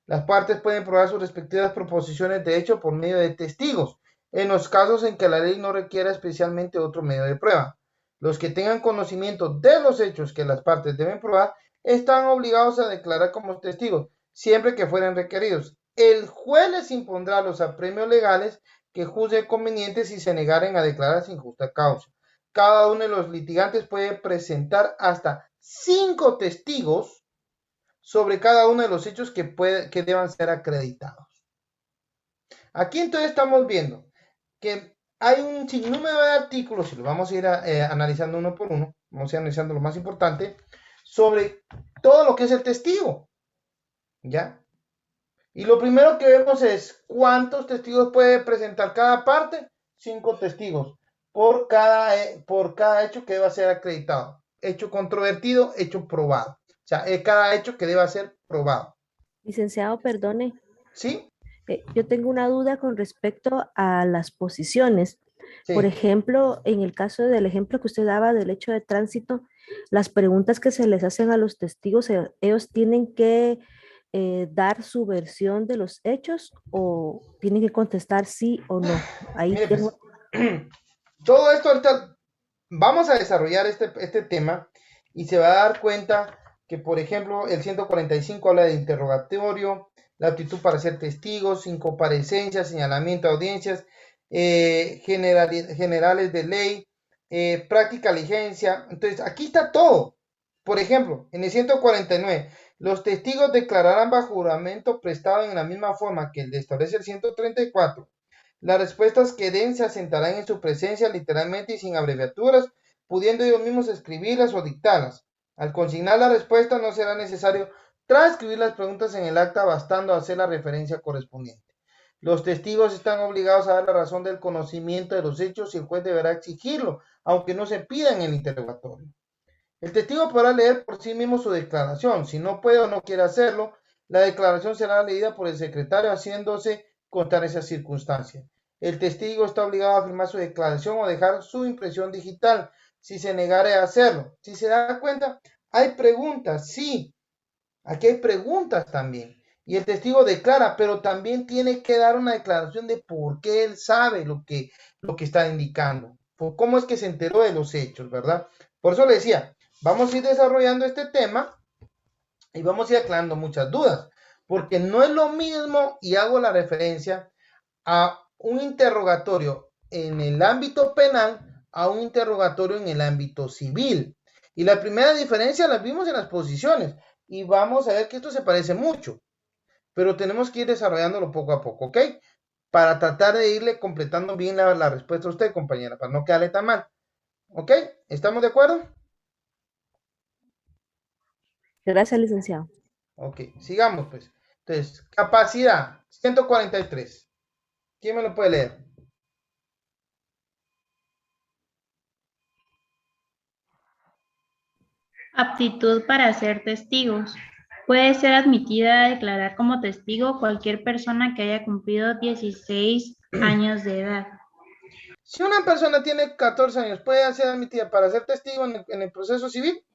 Las partes pueden probar sus respectivas proposiciones de hecho por medio de testigos, en los casos en que la ley no requiera especialmente otro medio de prueba. Los que tengan conocimiento de los hechos que las partes deben probar, están obligados a declarar como testigos, siempre que fueren requeridos. El juez les impondrá los apremios legales que juzgue convenientes si se negaren a declarar sin justa causa. Cada uno de los litigantes puede presentar hasta 5 testigos sobre cada uno de los hechos que deban ser acreditados. Aquí entonces estamos viendo que hay un sinnúmero de artículos, y lo vamos a ir analizando uno por uno, vamos a ir analizando lo más importante, sobre todo lo que es el testigo, ¿ya? Y lo primero que vemos es cuántos testigos puede presentar cada parte. 5 testigos por cada hecho que deba ser acreditado. Hecho controvertido, hecho probado. O sea, cada hecho que deba ser probado. Licenciado, perdone. ¿Sí? Yo tengo una duda con respecto a las posiciones. Sí. Por ejemplo, en el caso del ejemplo que usted daba del hecho de tránsito, las preguntas que se les hacen a los testigos, ellos tienen que dar su versión de los hechos o tienen que contestar sí o no. Ahí Mire, tengo... pues, todo esto ahorita vamos a desarrollar este tema y se va a dar cuenta que, por ejemplo, el 145 habla de interrogatorio, la aptitud para ser testigos, sin comparecencia, señalamiento de audiencias, generales de ley, práctica diligencia. Entonces, aquí está todo. Por ejemplo, en el 149, los testigos declararán bajo juramento prestado en la misma forma que el de establece el 134. Las respuestas que den se asentarán en su presencia literalmente y sin abreviaturas, pudiendo ellos mismos escribirlas o dictarlas. Al consignar la respuesta no será necesario transcribir las preguntas en el acta, bastando hacer la referencia correspondiente. Los testigos están obligados a dar la razón del conocimiento de los hechos y el juez deberá exigirlo, aunque no se pida en el interrogatorio. El testigo podrá leer por sí mismo su declaración. Si no puede o no quiere hacerlo, la declaración será leída por el secretario haciéndose constar esa circunstancia. El testigo está obligado a firmar su declaración o dejar su impresión digital si se negare a hacerlo. Si se da cuenta, hay preguntas, sí. Aquí hay preguntas también. Y el testigo declara, pero también tiene que dar una declaración de por qué él sabe lo que está indicando. Por cómo es que se enteró de los hechos, ¿verdad? Por eso le decía, vamos a ir desarrollando este tema y vamos a ir aclarando muchas dudas. Porque no es lo mismo, y hago la referencia a un interrogatorio en el ámbito penal a un interrogatorio en el ámbito civil. Y la primera diferencia la vimos en las posiciones. Y vamos a ver que esto se parece mucho. Pero tenemos que ir desarrollándolo poco a poco, ¿ok? Para tratar de irle completando bien la respuesta a usted, compañera, para no quedarle tan mal. ¿Ok? ¿Estamos de acuerdo? Gracias, licenciado. Ok, sigamos pues. Entonces, capacidad, 143. ¿Quién me lo puede leer? Aptitud para ser testigos. Puede ser admitida a declarar como testigo cualquier persona que haya cumplido 16 años de edad. Si una persona tiene 14 años, ¿puede ser admitida para ser testigo en el proceso civil?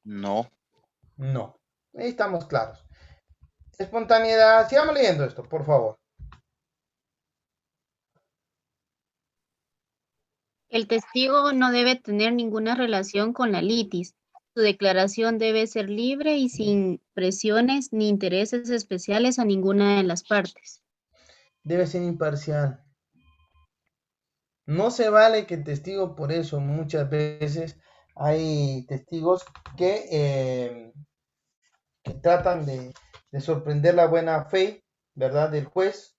No. No. Ahí estamos claros. Espontaneidad. Sigamos leyendo esto, por favor. El testigo no debe tener ninguna relación con la litis. Su declaración debe ser libre y sin presiones ni intereses especiales a ninguna de las partes. Debe ser imparcial. No se vale que el testigo, por eso muchas veces hay testigos que tratan de sorprender la buena fe, ¿verdad?, del juez,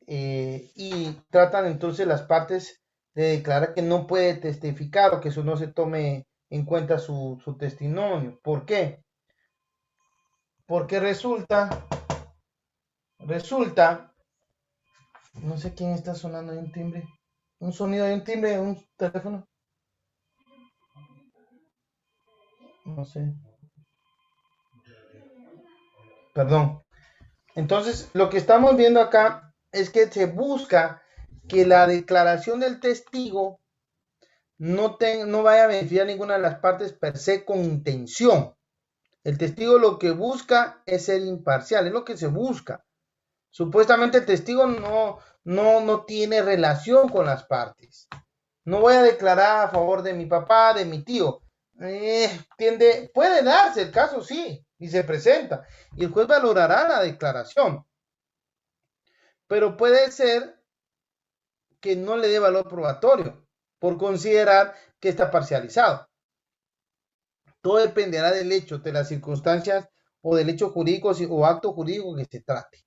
y tratan entonces las partes de declarar que no puede testificar o que eso no se tome en cuenta su testimonio. ¿Por qué? Porque resulta, no sé quién está sonando ahí un timbre, un sonido de un timbre de un teléfono. No sé. Perdón. Entonces, lo que estamos viendo acá es que se busca que la declaración del testigo no vaya a beneficiar a ninguna de las partes per se con intención. El testigo lo que busca es ser imparcial, es lo que se busca. Supuestamente el testigo no tiene relación con las partes. No voy a declarar a favor de mi papá, de mi tío. puede darse el caso, sí, y se presenta, y el juez valorará la declaración, pero puede ser que no le dé valor probatorio por considerar que está parcializado. Todo dependerá del hecho, de las circunstancias o del hecho jurídico o acto jurídico que se trate.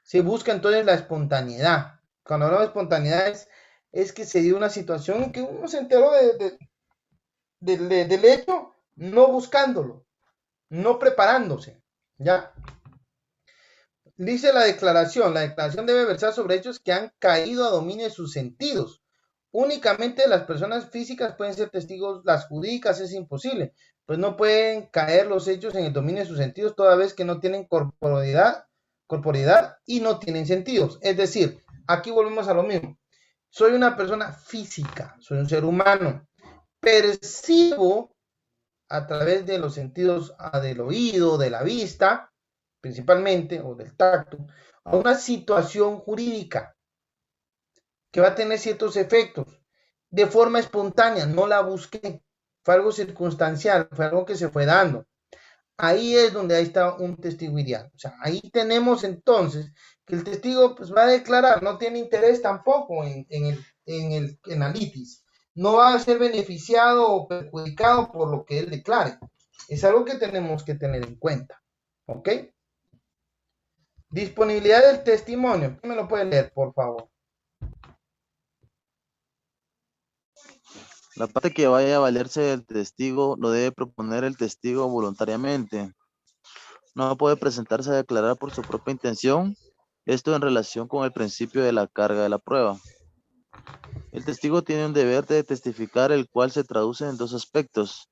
Se busca entonces la espontaneidad. Cuando hablamos de espontaneidad es que se dio una situación en que uno se enteró del hecho no buscándolo, no preparándose. ¿Ya? Dice la declaración debe versar sobre hechos que han caído a dominio de sus sentidos. Únicamente las personas físicas pueden ser testigos, las jurídicas es imposible, pues no pueden caer los hechos en el dominio de sus sentidos toda vez que no tienen corporeidad y no tienen sentidos. Es decir, aquí volvemos a lo mismo. Soy una persona física, soy un ser humano, percibo a través de los sentidos del oído, de la vista, principalmente, o del tacto, a una situación jurídica que va a tener ciertos efectos de forma espontánea, no la busqué, fue algo circunstancial, fue algo que se fue dando. Ahí es donde ahí está un testigo ideal. O sea, ahí tenemos entonces que el testigo pues, va a declarar, no tiene interés tampoco en la litis, no va a ser beneficiado o perjudicado por lo que él declare. Es algo que tenemos que tener en cuenta. ¿Ok? Disponibilidad del testimonio. ¿Quién me lo puede leer, por favor? La parte que vaya a valerse del testigo lo debe proponer el testigo voluntariamente. No puede presentarse a declarar por su propia intención, esto en relación con el principio de la carga de la prueba. El testigo tiene un deber de testificar, el cual se traduce en dos aspectos.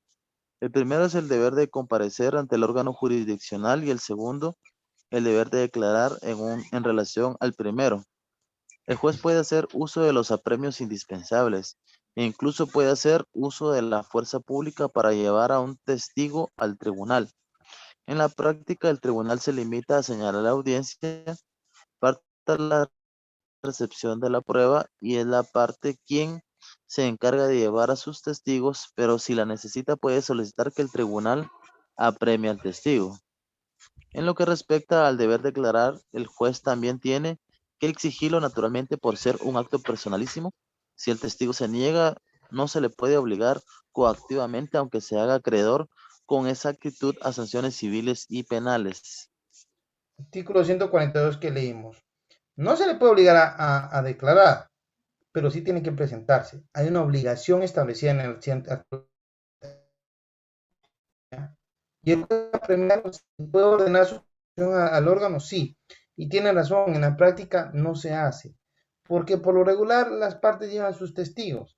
El primero es el deber de comparecer ante el órgano jurisdiccional y el segundo, el deber de declarar en relación al primero. El juez puede hacer uso de los apremios indispensables e incluso puede hacer uso de la fuerza pública para llevar a un testigo al tribunal. En la práctica, el tribunal se limita a señalar la audiencia, parte de la recepción de la prueba y es la parte quien se encarga de llevar a sus testigos, pero si la necesita puede solicitar que el tribunal apremie al testigo. En lo que respecta al deber declarar, el juez también tiene que exigirlo naturalmente por ser un acto personalísimo. Si el testigo se niega, no se le puede obligar coactivamente, aunque se haga acreedor con exactitud a sanciones civiles y penales. Artículo 142 que leímos. No se le puede obligar a declarar, pero sí tiene que presentarse. Hay una obligación establecida en el y el juez puede ordenar su al órgano, sí. Y tiene razón, en la práctica no se hace. Porque por lo regular las partes llevan sus testigos.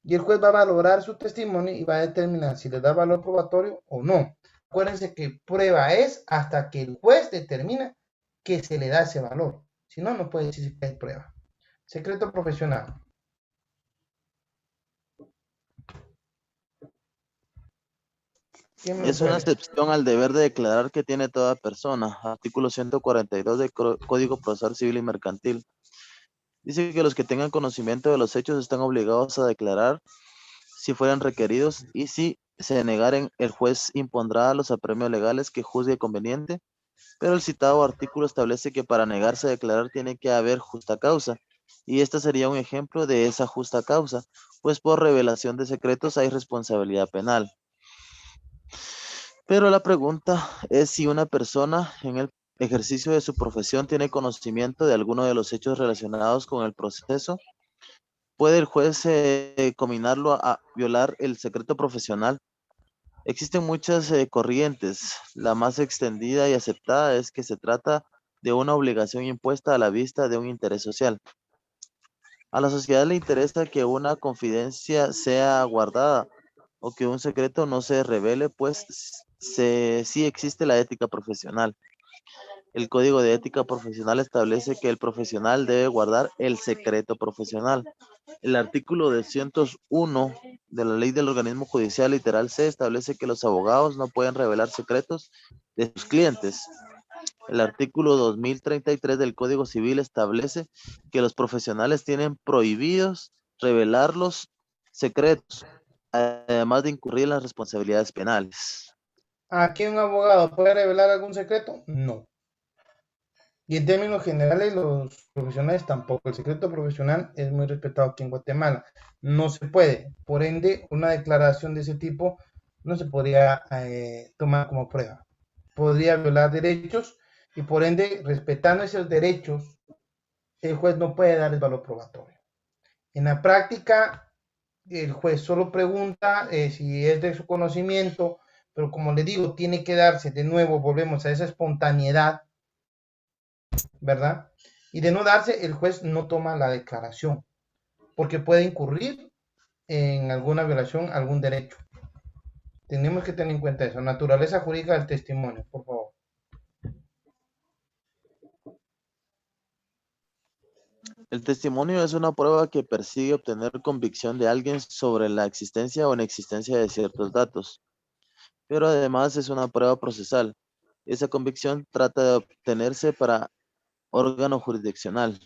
Y el juez va a valorar su testimonio y va a determinar si le da valor probatorio o no. Acuérdense que prueba es hasta que el juez determina que se le da ese valor. Si no, no puede decir que hay prueba. Secreto profesional. Es una excepción al deber de declarar que tiene toda persona. Artículo 142 del Código Procesal Civil y Mercantil. Dice que los que tengan conocimiento de los hechos están obligados a declarar si fueran requeridos y si se negaren, el juez impondrá los apremios legales que juzgue conveniente, pero el citado artículo establece que para negarse a declarar tiene que haber justa causa, y este sería un ejemplo de esa justa causa, pues por revelación de secretos hay responsabilidad penal. Pero la pregunta es si una persona en el ejercicio de su profesión tiene conocimiento de alguno de los hechos relacionados con el proceso. ¿Puede el juez combinarlo a violar el secreto profesional? Existen muchas corrientes. La más extendida y aceptada es que se trata de una obligación impuesta a la vista de un interés social. A la sociedad le interesa que una confidencia sea guardada o que un secreto no se revele, pues sí existe la ética profesional. El Código de Ética Profesional establece que el profesional debe guardar el secreto profesional. El artículo 201 de la Ley del Organismo Judicial literal C establece que los abogados no pueden revelar secretos de sus clientes. El artículo 2033 del Código Civil establece que los profesionales tienen prohibidos revelar los secretos. además de incurrir en las responsabilidades penales. ¿Aquí un abogado puede revelar algún secreto? No. Y en términos generales, los profesionales tampoco. El secreto profesional es muy respetado aquí en Guatemala. No se puede. Por ende, una declaración de ese tipo no se podría tomar como prueba. Podría violar derechos y por ende, respetando esos derechos, el juez no puede dar el valor probatorio. En la práctica, el juez solo pregunta si es de su conocimiento, pero como le digo, tiene que darse, de nuevo, volvemos a esa espontaneidad, ¿verdad? Y de no darse, el juez no toma la declaración, porque puede incurrir en alguna violación, algún derecho. Tenemos que tener en cuenta eso. Naturaleza jurídica del testimonio, por favor. El testimonio es una prueba que persigue obtener convicción de alguien sobre la existencia o inexistencia de ciertos datos, pero además es una prueba procesal. Esa convicción trata de obtenerse para órgano jurisdiccional.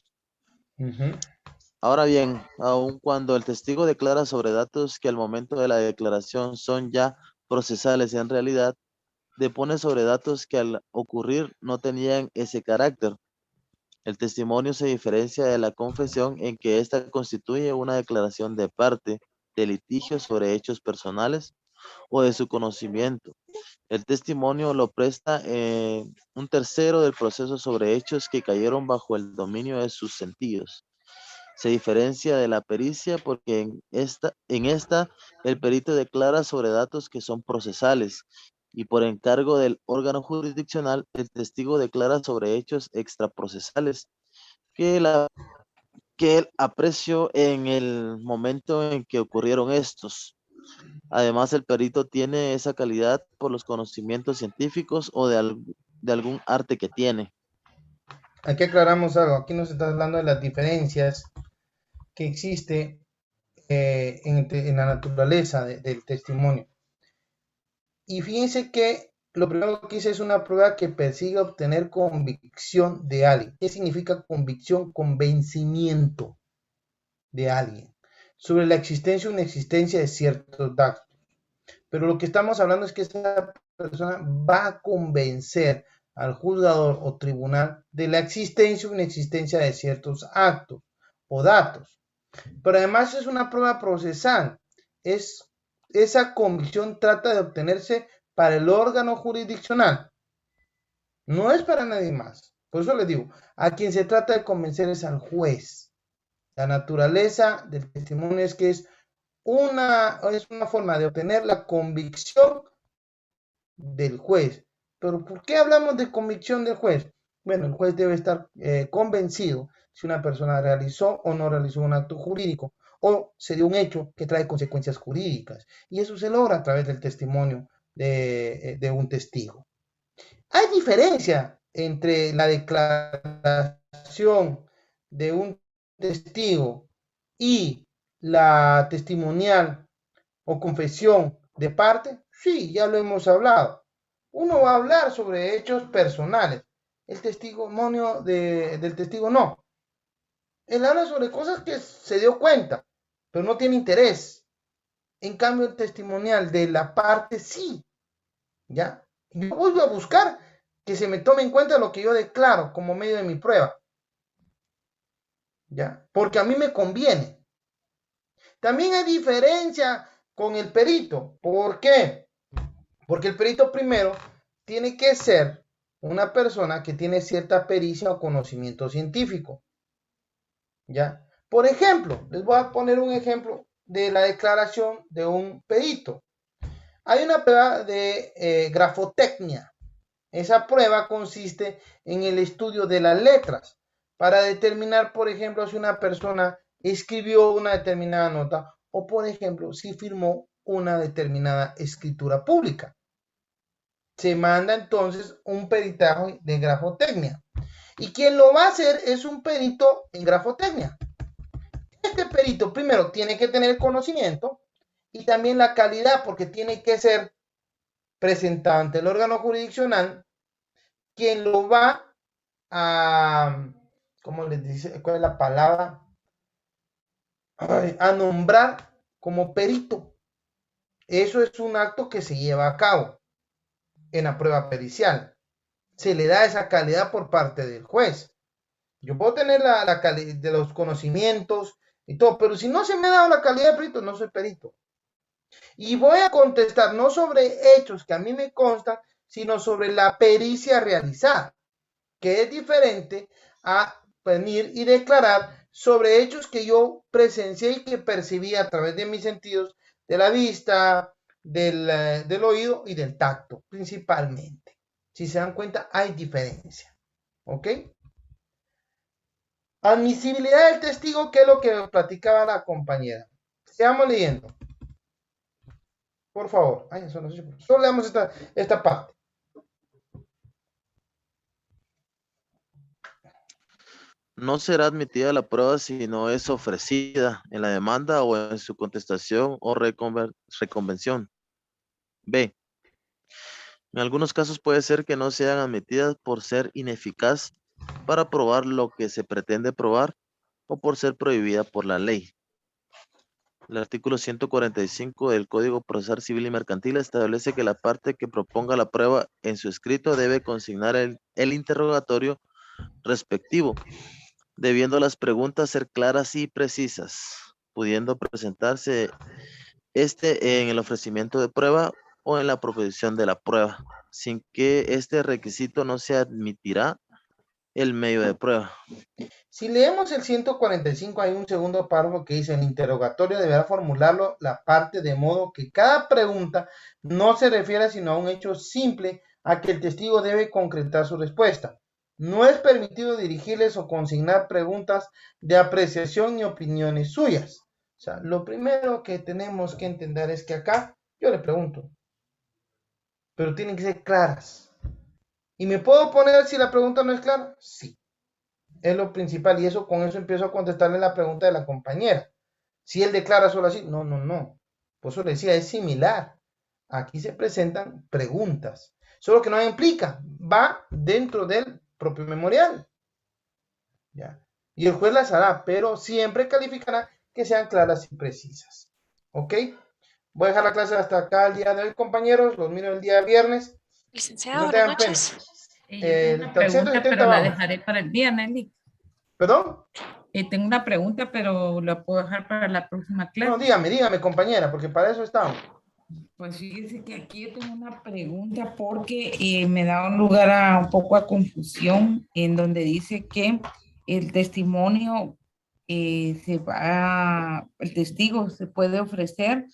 Ahora bien, aun cuando el testigo declara sobre datos que al momento de la declaración son ya procesales en realidad, depone sobre datos que al ocurrir no tenían ese carácter. El testimonio se diferencia de la confesión en que ésta constituye una declaración de parte de litigio sobre hechos personales o de su conocimiento. El testimonio lo presta un tercero del proceso sobre hechos que cayeron bajo el dominio de sus sentidos. Se diferencia de la pericia porque en esta el perito declara sobre datos que son procesales y por encargo del órgano jurisdiccional el testigo declara sobre hechos extraprocesales que él apreció en el momento en que ocurrieron estos. Además, el perito tiene esa calidad por los conocimientos científicos o de algún arte que tiene. Aquí aclaramos algo. Aquí nos está hablando de las diferencias que existe en la naturaleza del testimonio. Y fíjense que lo primero que hice es una prueba que persigue obtener convicción de alguien. ¿Qué significa convicción? Convencimiento de alguien sobre la existencia o inexistencia de ciertos datos. Pero lo que estamos hablando es que esa persona va a convencer al juzgador o tribunal de la existencia o inexistencia de ciertos actos o datos. Pero además es una prueba procesal. Esa convicción trata de obtenerse para el órgano jurisdiccional. No es para nadie más. Por eso les digo, a quien se trata de convencer es al juez. La naturaleza del testimonio es que es una forma de obtener la convicción del juez. Pero ¿por qué hablamos de convicción del juez? Bueno, el juez debe estar convencido si una persona realizó o no realizó un acto jurídico o se dio un hecho que trae consecuencias jurídicas. Y eso se logra a través del testimonio de un testigo. Hay diferencia entre la declaración de un testigo y la testimonial o confesión de parte. Sí, ya lo hemos hablado. Uno va a hablar sobre hechos personales. El testimonio del testigo no. Él habla sobre cosas que se dio cuenta, pero no tiene interés. En cambio, el testimonial de la parte sí. ¿Ya? Yo voy a buscar que se me tome en cuenta lo que yo declaro como medio de mi prueba. ¿Ya? Porque a mí me conviene. También hay diferencia con el perito. ¿Por qué? Porque el perito primero tiene que ser una persona que tiene cierta pericia o conocimiento científico. ¿Ya? Por ejemplo, les voy a poner un ejemplo de la declaración de un perito. Hay una prueba de grafotecnia. Esa prueba consiste en el estudio de las letras para determinar, por ejemplo, si una persona escribió una determinada nota o, por ejemplo, si firmó una determinada escritura pública. Se manda entonces un peritaje de grafotecnia. Y quien lo va a hacer es un perito en grafotecnia. Este perito primero tiene que tener conocimiento y también la calidad, porque tiene que ser presentado ante el órgano jurisdiccional quien lo va a, ¿cómo les dice? ¿Cuál es la palabra? A nombrar como perito. Eso es un acto que se lleva a cabo en la prueba pericial. Se le da esa calidad por parte del juez. Yo puedo tener la calidad de los conocimientos y todo, pero si no se me ha dado la calidad de perito, no soy perito. Y voy a contestar no sobre hechos que a mí me constan, sino sobre la pericia realizada, que es diferente a venir y declarar sobre hechos que yo presencié y que percibí a través de mis sentidos, de la vista, del oído y del tacto, principalmente. Si se dan cuenta, hay diferencia. ¿Ok? Admisibilidad del testigo, que es lo que platicaba la compañera. Sigamos leyendo. Por favor. Ay, solo leamos esta parte. No será admitida la prueba si no es ofrecida en la demanda o en su contestación o reconvención. B. En algunos casos puede ser que no sean admitidas por ser ineficaz para probar lo que se pretende probar o por ser prohibida por la ley. El artículo 145 del Código Procesal Civil y Mercantil establece que la parte que proponga la prueba en su escrito debe consignar el interrogatorio respectivo, debiendo las preguntas ser claras y precisas, pudiendo presentarse en el ofrecimiento de prueba o en la proposición de la prueba, sin que este requisito no se admitirá el medio de prueba. Si leemos el 145, hay un segundo párrafo que dice: el interrogatorio deberá formularlo la parte de modo que cada pregunta no se refiera sino a un hecho simple a que el testigo debe concretar su respuesta. No es permitido dirigirles o consignar preguntas de apreciación ni opiniones suyas. O sea, lo primero que tenemos que entender es que acá yo le pregunto, pero tienen que ser claras. ¿Y me puedo poner si la pregunta no es clara? Sí. Es lo principal, y con eso empiezo a contestarle la pregunta de la compañera. Si él declara solo así, no. Por eso le decía, es similar. Aquí se presentan preguntas. Solo que no implica, va dentro del propio memorial. ¿Ya? Y el juez las hará, pero siempre calificará que sean claras y precisas. ¿Ok? Voy a dejar la clase hasta acá el día de hoy, compañeros. Los miro el día viernes. Licenciado, No buenas tengan noches. Tengo una pregunta, pero la dejaré para el viernes, Lick. ¿Perdón? Tengo una pregunta, pero la puedo dejar para la próxima clase. No, dígame, compañera, porque para eso estamos. Pues fíjese que aquí yo tengo una pregunta porque me da un lugar a un poco a confusión en donde dice que el testimonio el testigo se puede ofrecer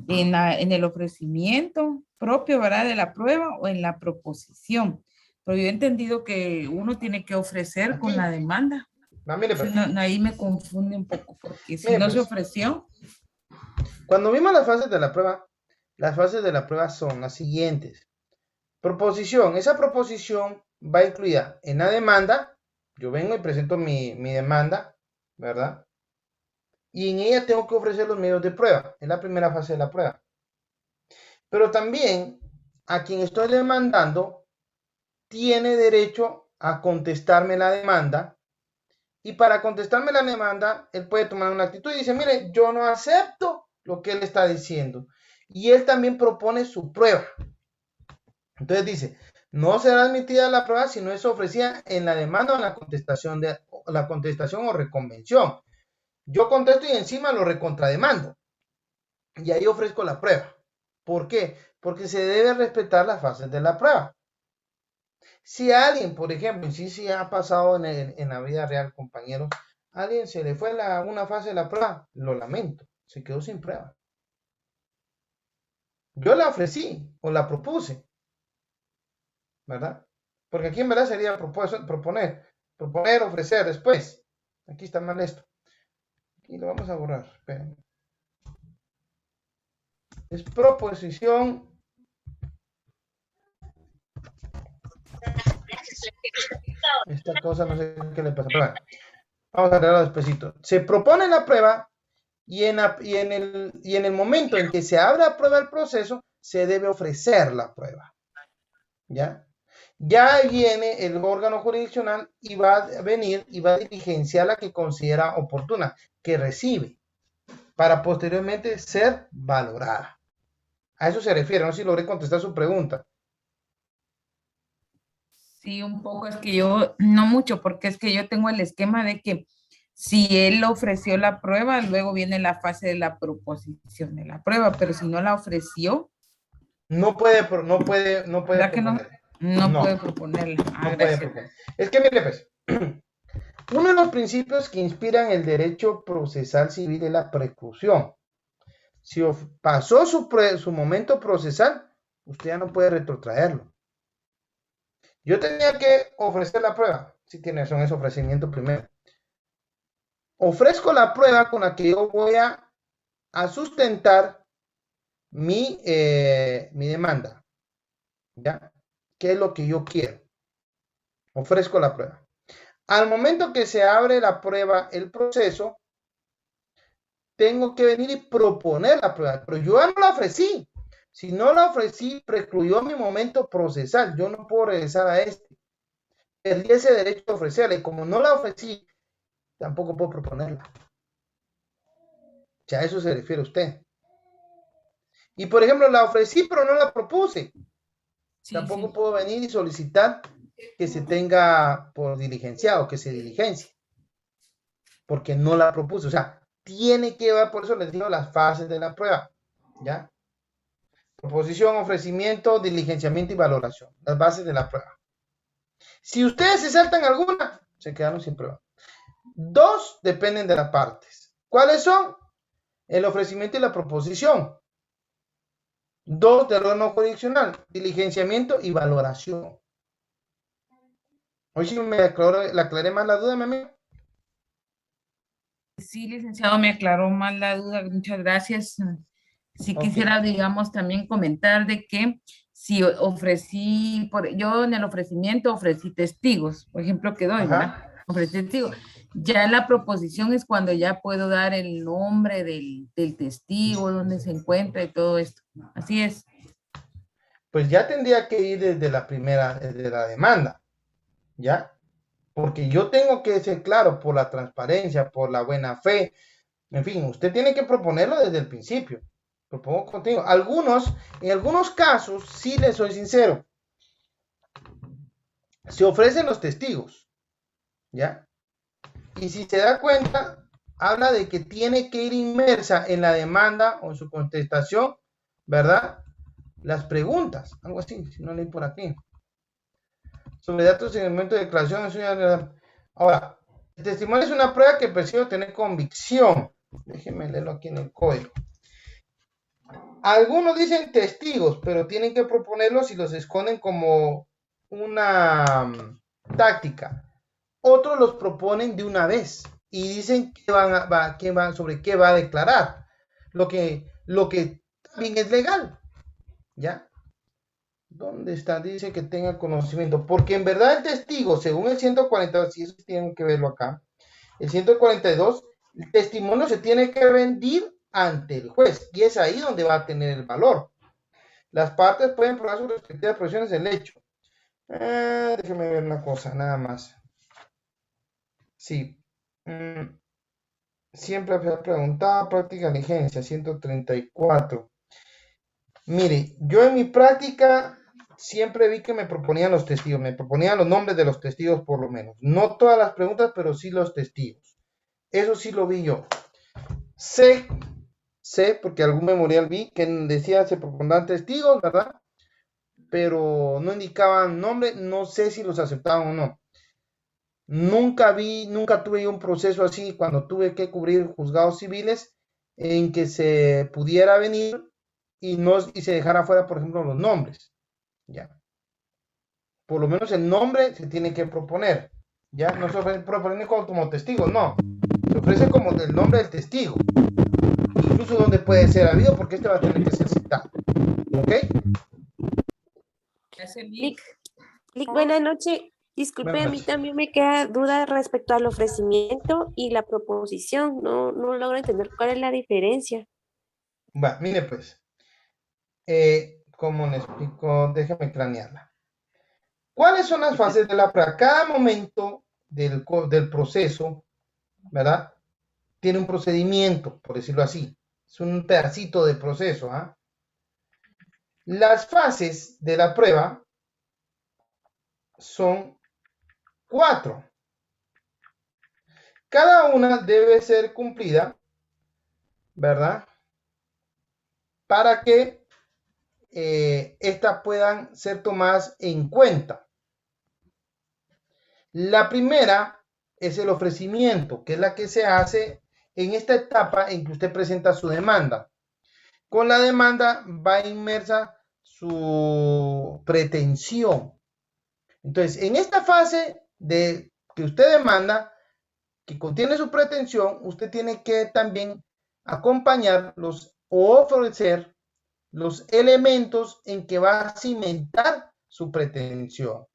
en el ofrecimiento propio, ¿verdad? De la prueba o en la proposición. Pero yo he entendido que uno tiene que ofrecer con la demanda. Mire, pues. Ahí me confunde un poco porque si Mire, no pues, se ofreció. Cuando vimos las fases de la prueba son las siguientes. Proposición. Esa proposición va incluida en la demanda. Yo vengo y presento mi demanda, ¿verdad? Y en ella tengo que ofrecer los medios de prueba. Es la primera fase de la prueba. Pero también a quien estoy demandando tiene derecho a contestarme la demanda. Y para contestarme la demanda, él puede tomar una actitud y dice, mire, yo no acepto lo que él está diciendo. Y él también propone su prueba. Entonces dice, no será admitida la prueba si no es ofrecida en la demanda o en la contestación o reconvención. Yo contesto y encima lo recontrademando. Y ahí ofrezco la prueba. ¿Por qué? Porque se debe respetar las fases de la prueba. Si a alguien, por ejemplo, y sí ha pasado en la vida real, compañeros, a alguien se le fue una fase de la prueba, lo lamento, se quedó sin prueba. Yo la ofrecí o la propuse, ¿verdad? Porque aquí en verdad sería proponer, ofrecer, después. Aquí está mal esto. Aquí lo vamos a borrar, espérenme. Es proposición. Esta cosa no sé qué le pasa, pero bueno, vamos a arreglarlo despacito. Se propone la prueba y en el momento en que se abre a prueba el proceso, se debe ofrecer la prueba. ¿Ya? Ya viene el órgano jurisdiccional y va a venir y va a diligenciar la que considera oportuna, que recibe, para posteriormente ser valorada. A eso se refiere, no sé si logré contestar su pregunta. Sí, un poco, es que yo, no mucho, porque es que yo tengo el esquema de que si él ofreció la prueba, luego viene la fase de la proposición de la prueba, pero si no la ofreció, No puede ¿verdad que no? proponer. No puede proponerla. Ah, No puede gracias. proponer. Es que mire pues, uno de los principios que inspiran el derecho procesal civil es la preclusión. Si pasó su momento procesal, usted ya no puede retrotraerlo. Yo tenía que ofrecer la prueba. Si tiene razón, es ofrecimiento primero. Ofrezco la prueba con la que yo voy a sustentar mi demanda. ¿Ya? ¿Qué es lo que yo quiero? Ofrezco la prueba. Al momento que se abre la prueba, el proceso, tengo que venir y proponer la prueba. Pero yo ya no la ofrecí. Si no la ofrecí, precluyó mi momento procesal. Yo no puedo regresar a este. Perdí ese derecho de ofrecerla. Y como no la ofrecí, tampoco puedo proponerla. Ya a eso se refiere usted. Y por ejemplo, la ofrecí, pero no la propuse. Tampoco puedo venir y solicitar que se tenga por diligenciado, que se diligencie. Porque no la propuse. O sea, tiene que ver, por eso les digo las fases de la prueba. ¿Ya? Proposición, ofrecimiento, diligenciamiento y valoración. Las bases de la prueba. Si ustedes se saltan alguna, se quedaron sin prueba. 2 dependen de las partes. ¿Cuáles son? El ofrecimiento y la proposición. 2 del órgano jurisdiccional, diligenciamiento y valoración. Hoy sí le aclaré más la duda, mi amigo. Sí, licenciado, me aclaró más la duda. Muchas gracias. Sí quisiera, digamos, también comentar de que si ofrecí, yo en el ofrecimiento ofrecí testigos, por ejemplo, que doy, ¿verdad? Ofrecí testigos. Ya en la proposición es cuando ya puedo dar el nombre del testigo, dónde se encuentra y todo esto. Así es. Pues ya tendría que ir desde la primera, desde la demanda, ¿ya? Porque yo tengo que ser claro por la transparencia, por la buena fe, en fin, usted tiene que proponerlo desde el principio. Propongo contigo. En algunos casos, sí les soy sincero, se ofrecen los testigos, ¿ya? Y si se da cuenta, habla de que tiene que ir inmersa en la demanda o en su contestación, ¿verdad? Las preguntas, algo así, si no leí por aquí. Sobre datos en el momento de declaración. Ahora, el testimonio es una prueba que percibo tener convicción. Déjenme leerlo aquí en el código. Algunos dicen testigos, pero tienen que proponerlos y los esconden como una táctica. Otros los proponen de una vez y dicen sobre qué va a declarar. Lo que también es legal. ¿Ya? ¿Dónde está? Dice que tenga conocimiento. Porque en verdad el testigo, según el 142, y eso tienen que verlo acá, el 142, el testimonio se tiene que rendir ante el juez. Y es ahí donde va a tener el valor. Las partes pueden probar sus respectivas posiciones del hecho. Déjeme ver una cosa, nada más. Sí. Siempre había preguntado, práctica de diligencia, 134. Mire, yo en mi práctica siempre vi que me proponían los testigos, me proponían los nombres de los testigos por lo menos. No todas las preguntas, pero sí los testigos. Eso sí lo vi yo. Sé, porque algún memorial vi que decía se propondrán testigos, ¿verdad? Pero no indicaban nombre, no sé si los aceptaban o no. Nunca tuve un proceso así cuando tuve que cubrir juzgados civiles en que se pudiera venir y se dejara fuera, por ejemplo, los nombres. ¿Ya? Por lo menos el nombre se tiene que proponer. ¿Ya? No se ofrece proponer como testigo, no. Se ofrece como el nombre del testigo. Incluso donde puede ser habido, porque este va a tener que ser citado. ¿Ok? Buenas noches. Disculpe, a mí también me queda duda respecto al ofrecimiento y la proposición. No logro entender cuál es la diferencia. Va, mire pues. ¿Cómo le explico? Déjame cranearla. ¿Cuáles son las fases de la prueba? Cada momento del proceso, ¿verdad? Tiene un procedimiento, por decirlo así. Es un pedacito de proceso, ¿ah? Las fases de la prueba son 4. Cada una debe ser cumplida, ¿verdad? Para que estas puedan ser tomadas en cuenta. La primera es el ofrecimiento, que es la que se hace en esta etapa en que usted presenta su demanda. Con la demanda va inmersa su pretensión. Entonces, en esta fase de que usted demanda, que contiene su pretensión, usted tiene que también acompañar o ofrecer los elementos en que va a cimentar su pretensión.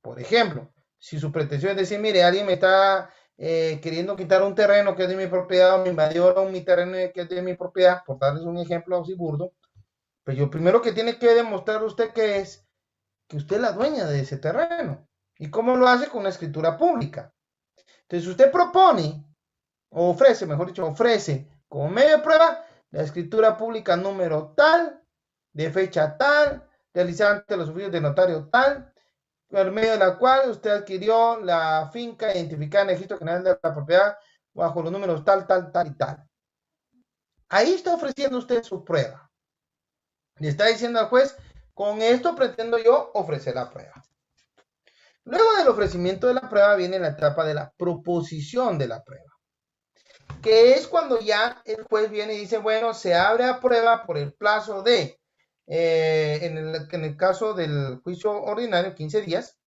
Por ejemplo, si su pretensión es decir, mire, alguien me está queriendo quitar un terreno que es de mi propiedad, o me invadió mi terreno que es de mi propiedad, por darles un ejemplo así burdo, pues yo primero que tiene que demostrar usted que usted es la dueña de ese terreno. ¿Y cómo lo hace? Con una escritura pública. Entonces usted propone, o ofrece, mejor dicho, ofrece como medio de prueba la escritura pública número tal, de fecha tal, realizada ante los oficios de notario tal, por medio de la cual usted adquirió la finca identificada en el registro general de la propiedad bajo los números tal, tal, tal y tal. Ahí está ofreciendo usted su prueba. Le está diciendo al juez, con esto pretendo yo ofrecer la prueba. Luego del ofrecimiento de la prueba viene la etapa de la proposición de la prueba, que es cuando ya el juez viene y dice, bueno, se abre a prueba por el plazo de, en el caso del juicio ordinario, 15 días,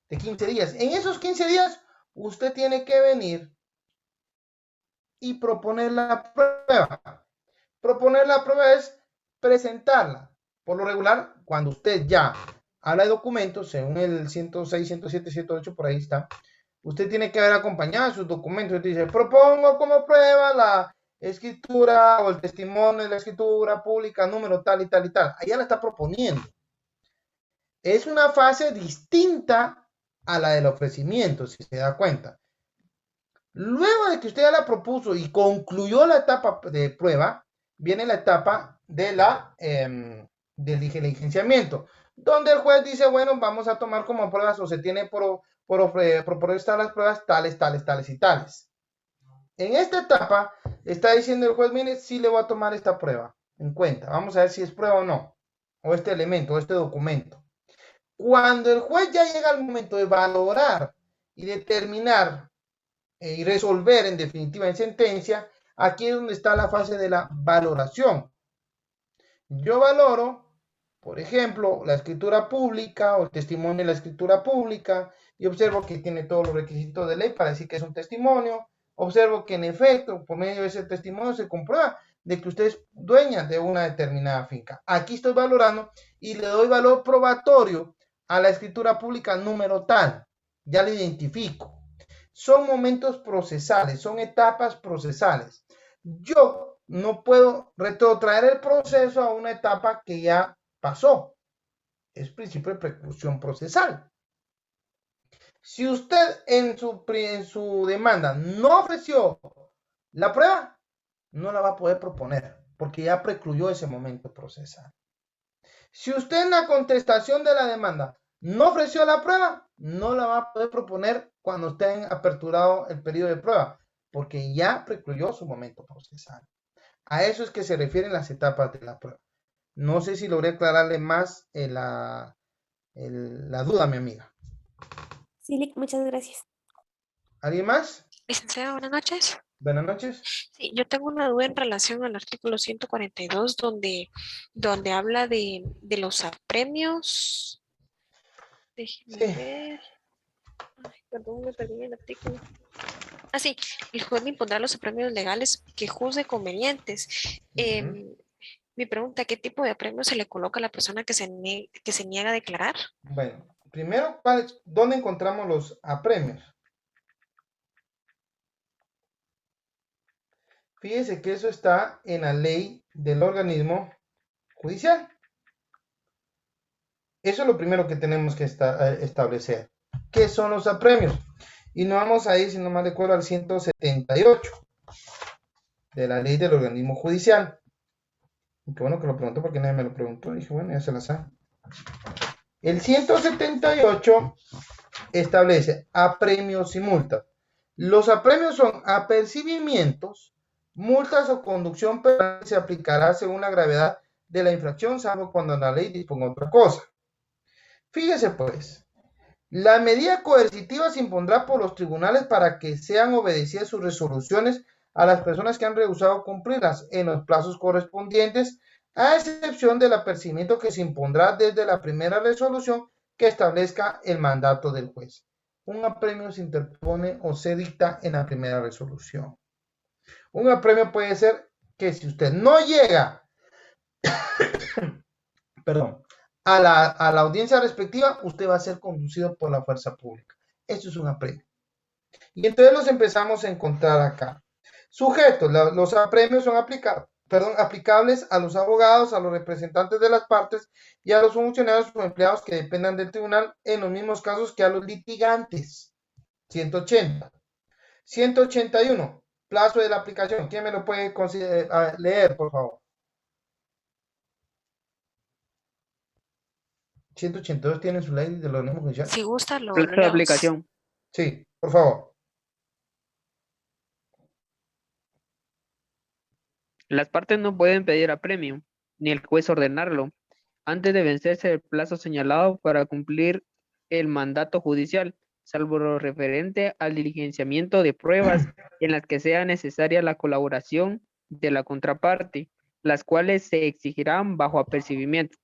de 15 días. En esos 15 días, usted tiene que venir y proponer la prueba. Proponer la prueba es presentarla. Por lo regular, cuando usted ya habla de documentos, según el 106, 107, 108, por ahí está, usted tiene que haber acompañado sus documentos. Usted dice, propongo como prueba la escritura o el testimonio de la escritura pública número tal y tal y tal. Allá la está proponiendo. Es una fase distinta a la del ofrecimiento, si se da cuenta. Luego de que usted ya la propuso y concluyó la etapa de prueba, viene la etapa de del diligenciamiento, donde el juez dice, bueno, vamos a tomar como pruebas o se tiene por proponer las pruebas tales, tales, tales y tales. En esta etapa está diciendo el juez, mire, sí le voy a tomar esta prueba en cuenta. Vamos a ver si es prueba o no, o este elemento, o este documento. Cuando el juez ya llega al momento de valorar y determinar y resolver en definitiva en sentencia, aquí es donde está la fase de la valoración. Yo valoro, por ejemplo, la escritura pública o el testimonio de la escritura pública y observo que tiene todos los requisitos de ley para decir que es un testimonio. Observo que en efecto, por medio de ese testimonio se comprueba de que usted es dueña de una determinada finca. Aquí estoy valorando y le doy valor probatorio a la escritura pública número tal. Ya la identifico. Son momentos procesales, son etapas procesales. Yo no puedo retrotraer el proceso a una etapa que ya pasó. Es principio de preclusión procesal. Si usted en su demanda no ofreció la prueba, no la va a poder proponer, porque ya precluyó ese momento procesal. Si usted en la contestación de la demanda no ofreció la prueba, no la va a poder proponer cuando esté aperturado el periodo de prueba, porque ya precluyó su momento procesal. A eso es que se refieren las etapas de la prueba. No sé si logré aclararle más la duda, mi amiga. Sí, muchas gracias. ¿Alguien más? Licenciada, buenas noches. Buenas noches. Sí, yo tengo una duda en relación al artículo 142, donde habla de los apremios. Déjeme ver. Ay, perdón, me perdí el artículo. Ah, sí, el juez le impondrá los apremios legales que juzgue convenientes. Mi pregunta, ¿qué tipo de apremio se le coloca a la persona que se niega a declarar? Bueno, primero, ¿dónde encontramos los apremios? Fíjese que eso está en la ley del organismo judicial. Eso es lo primero que tenemos que establecer. ¿Qué son los apremios? Y nos vamos a ir, si no mal recuerdo, al 178 de la ley del organismo judicial. Y qué bueno que lo preguntó porque nadie me lo preguntó. Dije, bueno, ya se la sabe. El 178 establece apremios y multas. Los apremios son apercibimientos, multas o conducción penal, se aplicará según la gravedad de la infracción, salvo cuando la ley disponga otra cosa. Fíjese pues, la medida coercitiva se impondrá por los tribunales para que sean obedecidas sus resoluciones a las personas que han rehusado cumplirlas en los plazos correspondientes, a excepción del apercibimiento que se impondrá desde la primera resolución que establezca el mandato del juez. Un apremio se interpone o se dicta en la primera resolución. Un apremio puede ser que si usted no llega perdón, a la audiencia respectiva, usted va a ser conducido por la fuerza pública. Eso es un apremio. Y entonces los empezamos a encontrar acá. Sujetos, los apremios son aplicables a los abogados, a los representantes de las partes y a los funcionarios o empleados que dependan del tribunal en los mismos casos que a los litigantes. 180. 181. Plazo de la aplicación. ¿Quién me lo puede leer, por favor? 182 tiene su ley de los organismos judiciales. Si gusta, lo Plazo de leemos. aplicación. Sí, por favor. Las partes no pueden pedir apremio, ni el juez ordenarlo, antes de vencerse el plazo señalado para cumplir el mandato judicial, salvo lo referente al diligenciamiento de pruebas en las que sea necesaria la colaboración de la contraparte, las cuales se exigirán bajo apercibimiento.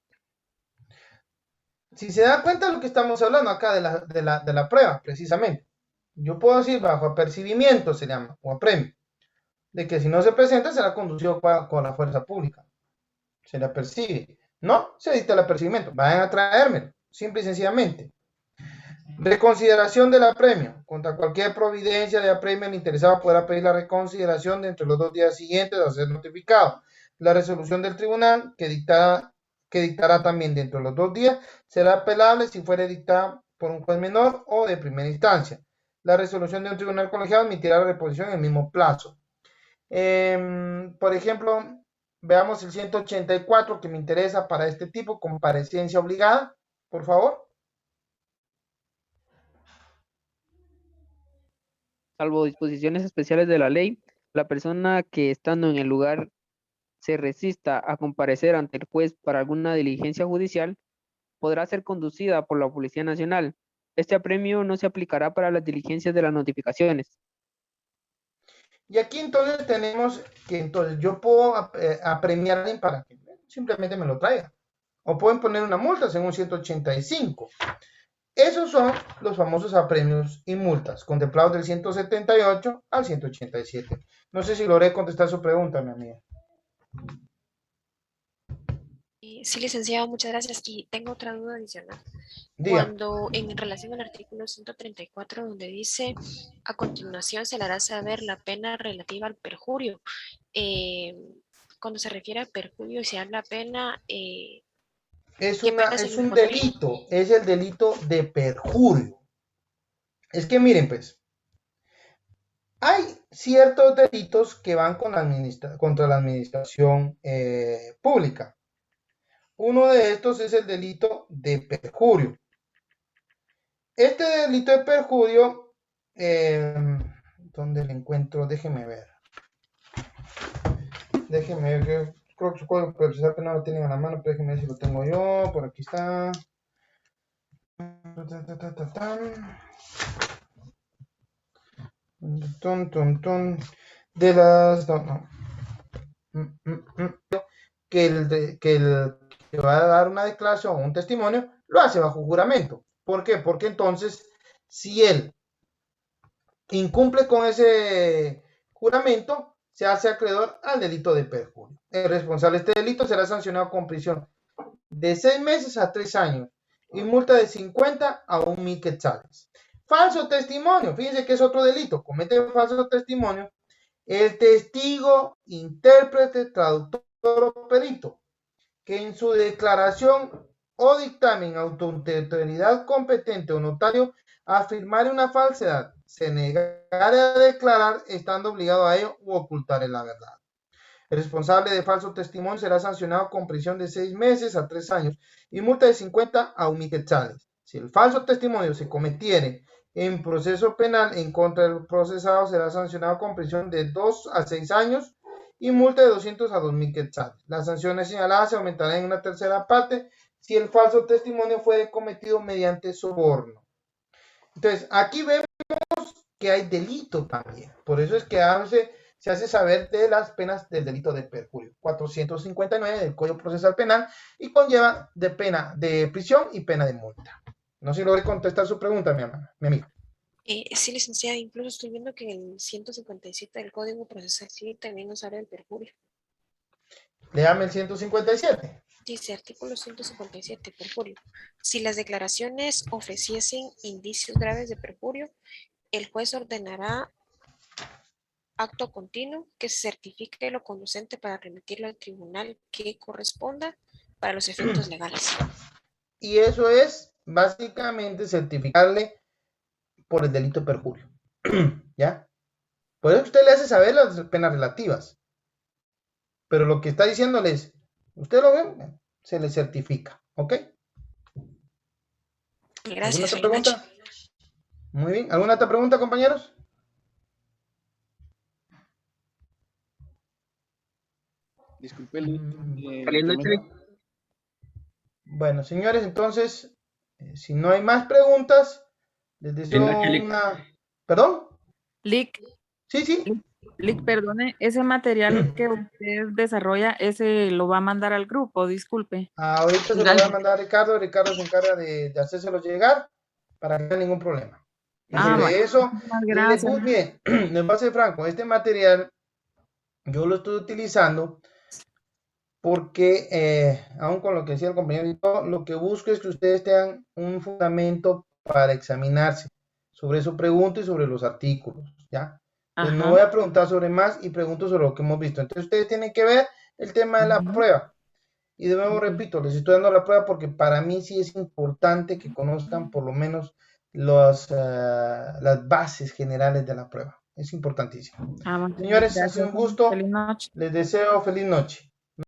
Si se da cuenta de lo que estamos hablando acá de la prueba, precisamente. Yo puedo decir bajo apercibimiento se llama, o apremio, de que si no se presenta será conducido con la fuerza pública. Se le apercibe. No, se dicta el apercibimiento. Vayan a traérmelo, simple y sencillamente. Reconsideración del apremio. Contra cualquier providencia de apremio, el interesado podrá pedir la reconsideración de entre los 2 días siguientes a ser notificado. La resolución del tribunal que dictará también dentro de los 2 días será apelable si fuere dictada por un juez menor o de primera instancia. La resolución de un tribunal colegiado emitirá la reposición en el mismo plazo. Por ejemplo, veamos el 184 que me interesa para este tipo, comparecencia obligada, por favor. Salvo disposiciones especiales de la ley, la persona que estando en el lugar se resista a comparecer ante el juez para alguna diligencia judicial, podrá ser conducida por la Policía Nacional. Este apremio no se aplicará para las diligencias de las notificaciones. Y aquí entonces tenemos que entonces yo puedo apremiar a alguien para que simplemente me lo traiga. O pueden poner una multa según 185. Esos son los famosos apremios y multas, contemplados del 178 al 187. No sé si logré contestar su pregunta, mi amiga. Sí, licenciado, muchas gracias. Y tengo otra duda adicional. Diga. Cuando en relación al artículo 134, donde dice, a continuación se le hará saber la pena relativa al perjurio. Cuando se refiere a perjurio y se habla pena... es un delito, es el delito de perjurio. Es que miren pues, hay ciertos delitos que van contra la administración pública. Uno de estos es el delito de perjurio. Este delito de perjurio, ¿dónde lo encuentro? Déjeme ver. Creo que su código procesal penal lo tienen a la mano, pero déjeme ver si lo tengo yo. Por aquí está. De las... No. Que el que va a dar una declaración o un testimonio, lo hace bajo juramento. ¿Por qué? Porque entonces, si él incumple con ese juramento, se hace acreedor al delito de perjurio. El responsable de este delito será sancionado con prisión de 6 meses a 3 años y multa de 50 a 1,000 quetzales. Falso testimonio, fíjense que es otro delito. Comete falso testimonio el testigo, intérprete, traductor o perito, que en su declaración o dictamen autoridad competente o notario afirmar una falsedad, se negare a declarar estando obligado a ello u ocultar la verdad. El responsable de falso testimonio será sancionado con prisión de 6 meses a 3 años y multa de 50 a 1.000 quetzales. Si el falso testimonio se cometiere en proceso penal en contra del procesado, será sancionado con prisión de 2 a 6 años y multa de 200 a 2.000 quetzales. Las sanciones señaladas se aumentarán en una tercera parte si el falso testimonio fue cometido mediante soborno. Entonces, aquí vemos que hay delito también. Por eso es que a veces se hace saber de las penas del delito de perjurio. 459 del Código Procesal Penal y conlleva de pena de prisión y pena de multa. No sé si logré contestar su pregunta, mi amiga. Sí, licenciada, incluso estoy viendo que en el 157 del Código Procesal Civil también nos habla del perjurio. Léame el 157. Dice artículo 157, perjurio. Si las declaraciones ofreciesen indicios graves de perjurio, el juez ordenará acto continuo que se certifique lo conducente para remitirlo al tribunal que corresponda para los efectos legales. Y eso es básicamente certificarle por el delito de perjurio. ¿Ya? Por eso usted le hace saber las penas relativas. Pero lo que está diciéndole es, usted lo ve, se le certifica. ¿Ok? Gracias. ¿Alguna otra pregunta? Muy bien. ¿Alguna otra pregunta, compañeros? Disculpe. Bueno, señores, entonces, si no hay más preguntas, les deseo una... ¿Perdón? Lick. Sí. Lick, perdone, ese material que usted desarrolla, ese lo va a mandar al grupo, disculpe. Ahorita se lo voy a mandar a Ricardo. Ricardo se encarga de hacérselo llegar para que no haya ningún problema. Y sobre eso, gracias. bien, les voy a ser franco, este material yo lo estoy utilizando porque, aún con lo que decía el compañero, lo que busco es que ustedes tengan un fundamento para examinarse sobre su pregunta y sobre los artículos, ¿ya? Entonces, no voy a preguntar sobre más y pregunto sobre lo que hemos visto. Entonces, ustedes tienen que ver el tema de la prueba. Y de nuevo, repito, les estoy dando la prueba porque para mí sí es importante que conozcan por lo menos las bases generales de la prueba. Es importantísimo. Señores, ha sido un gusto. Les deseo feliz noche.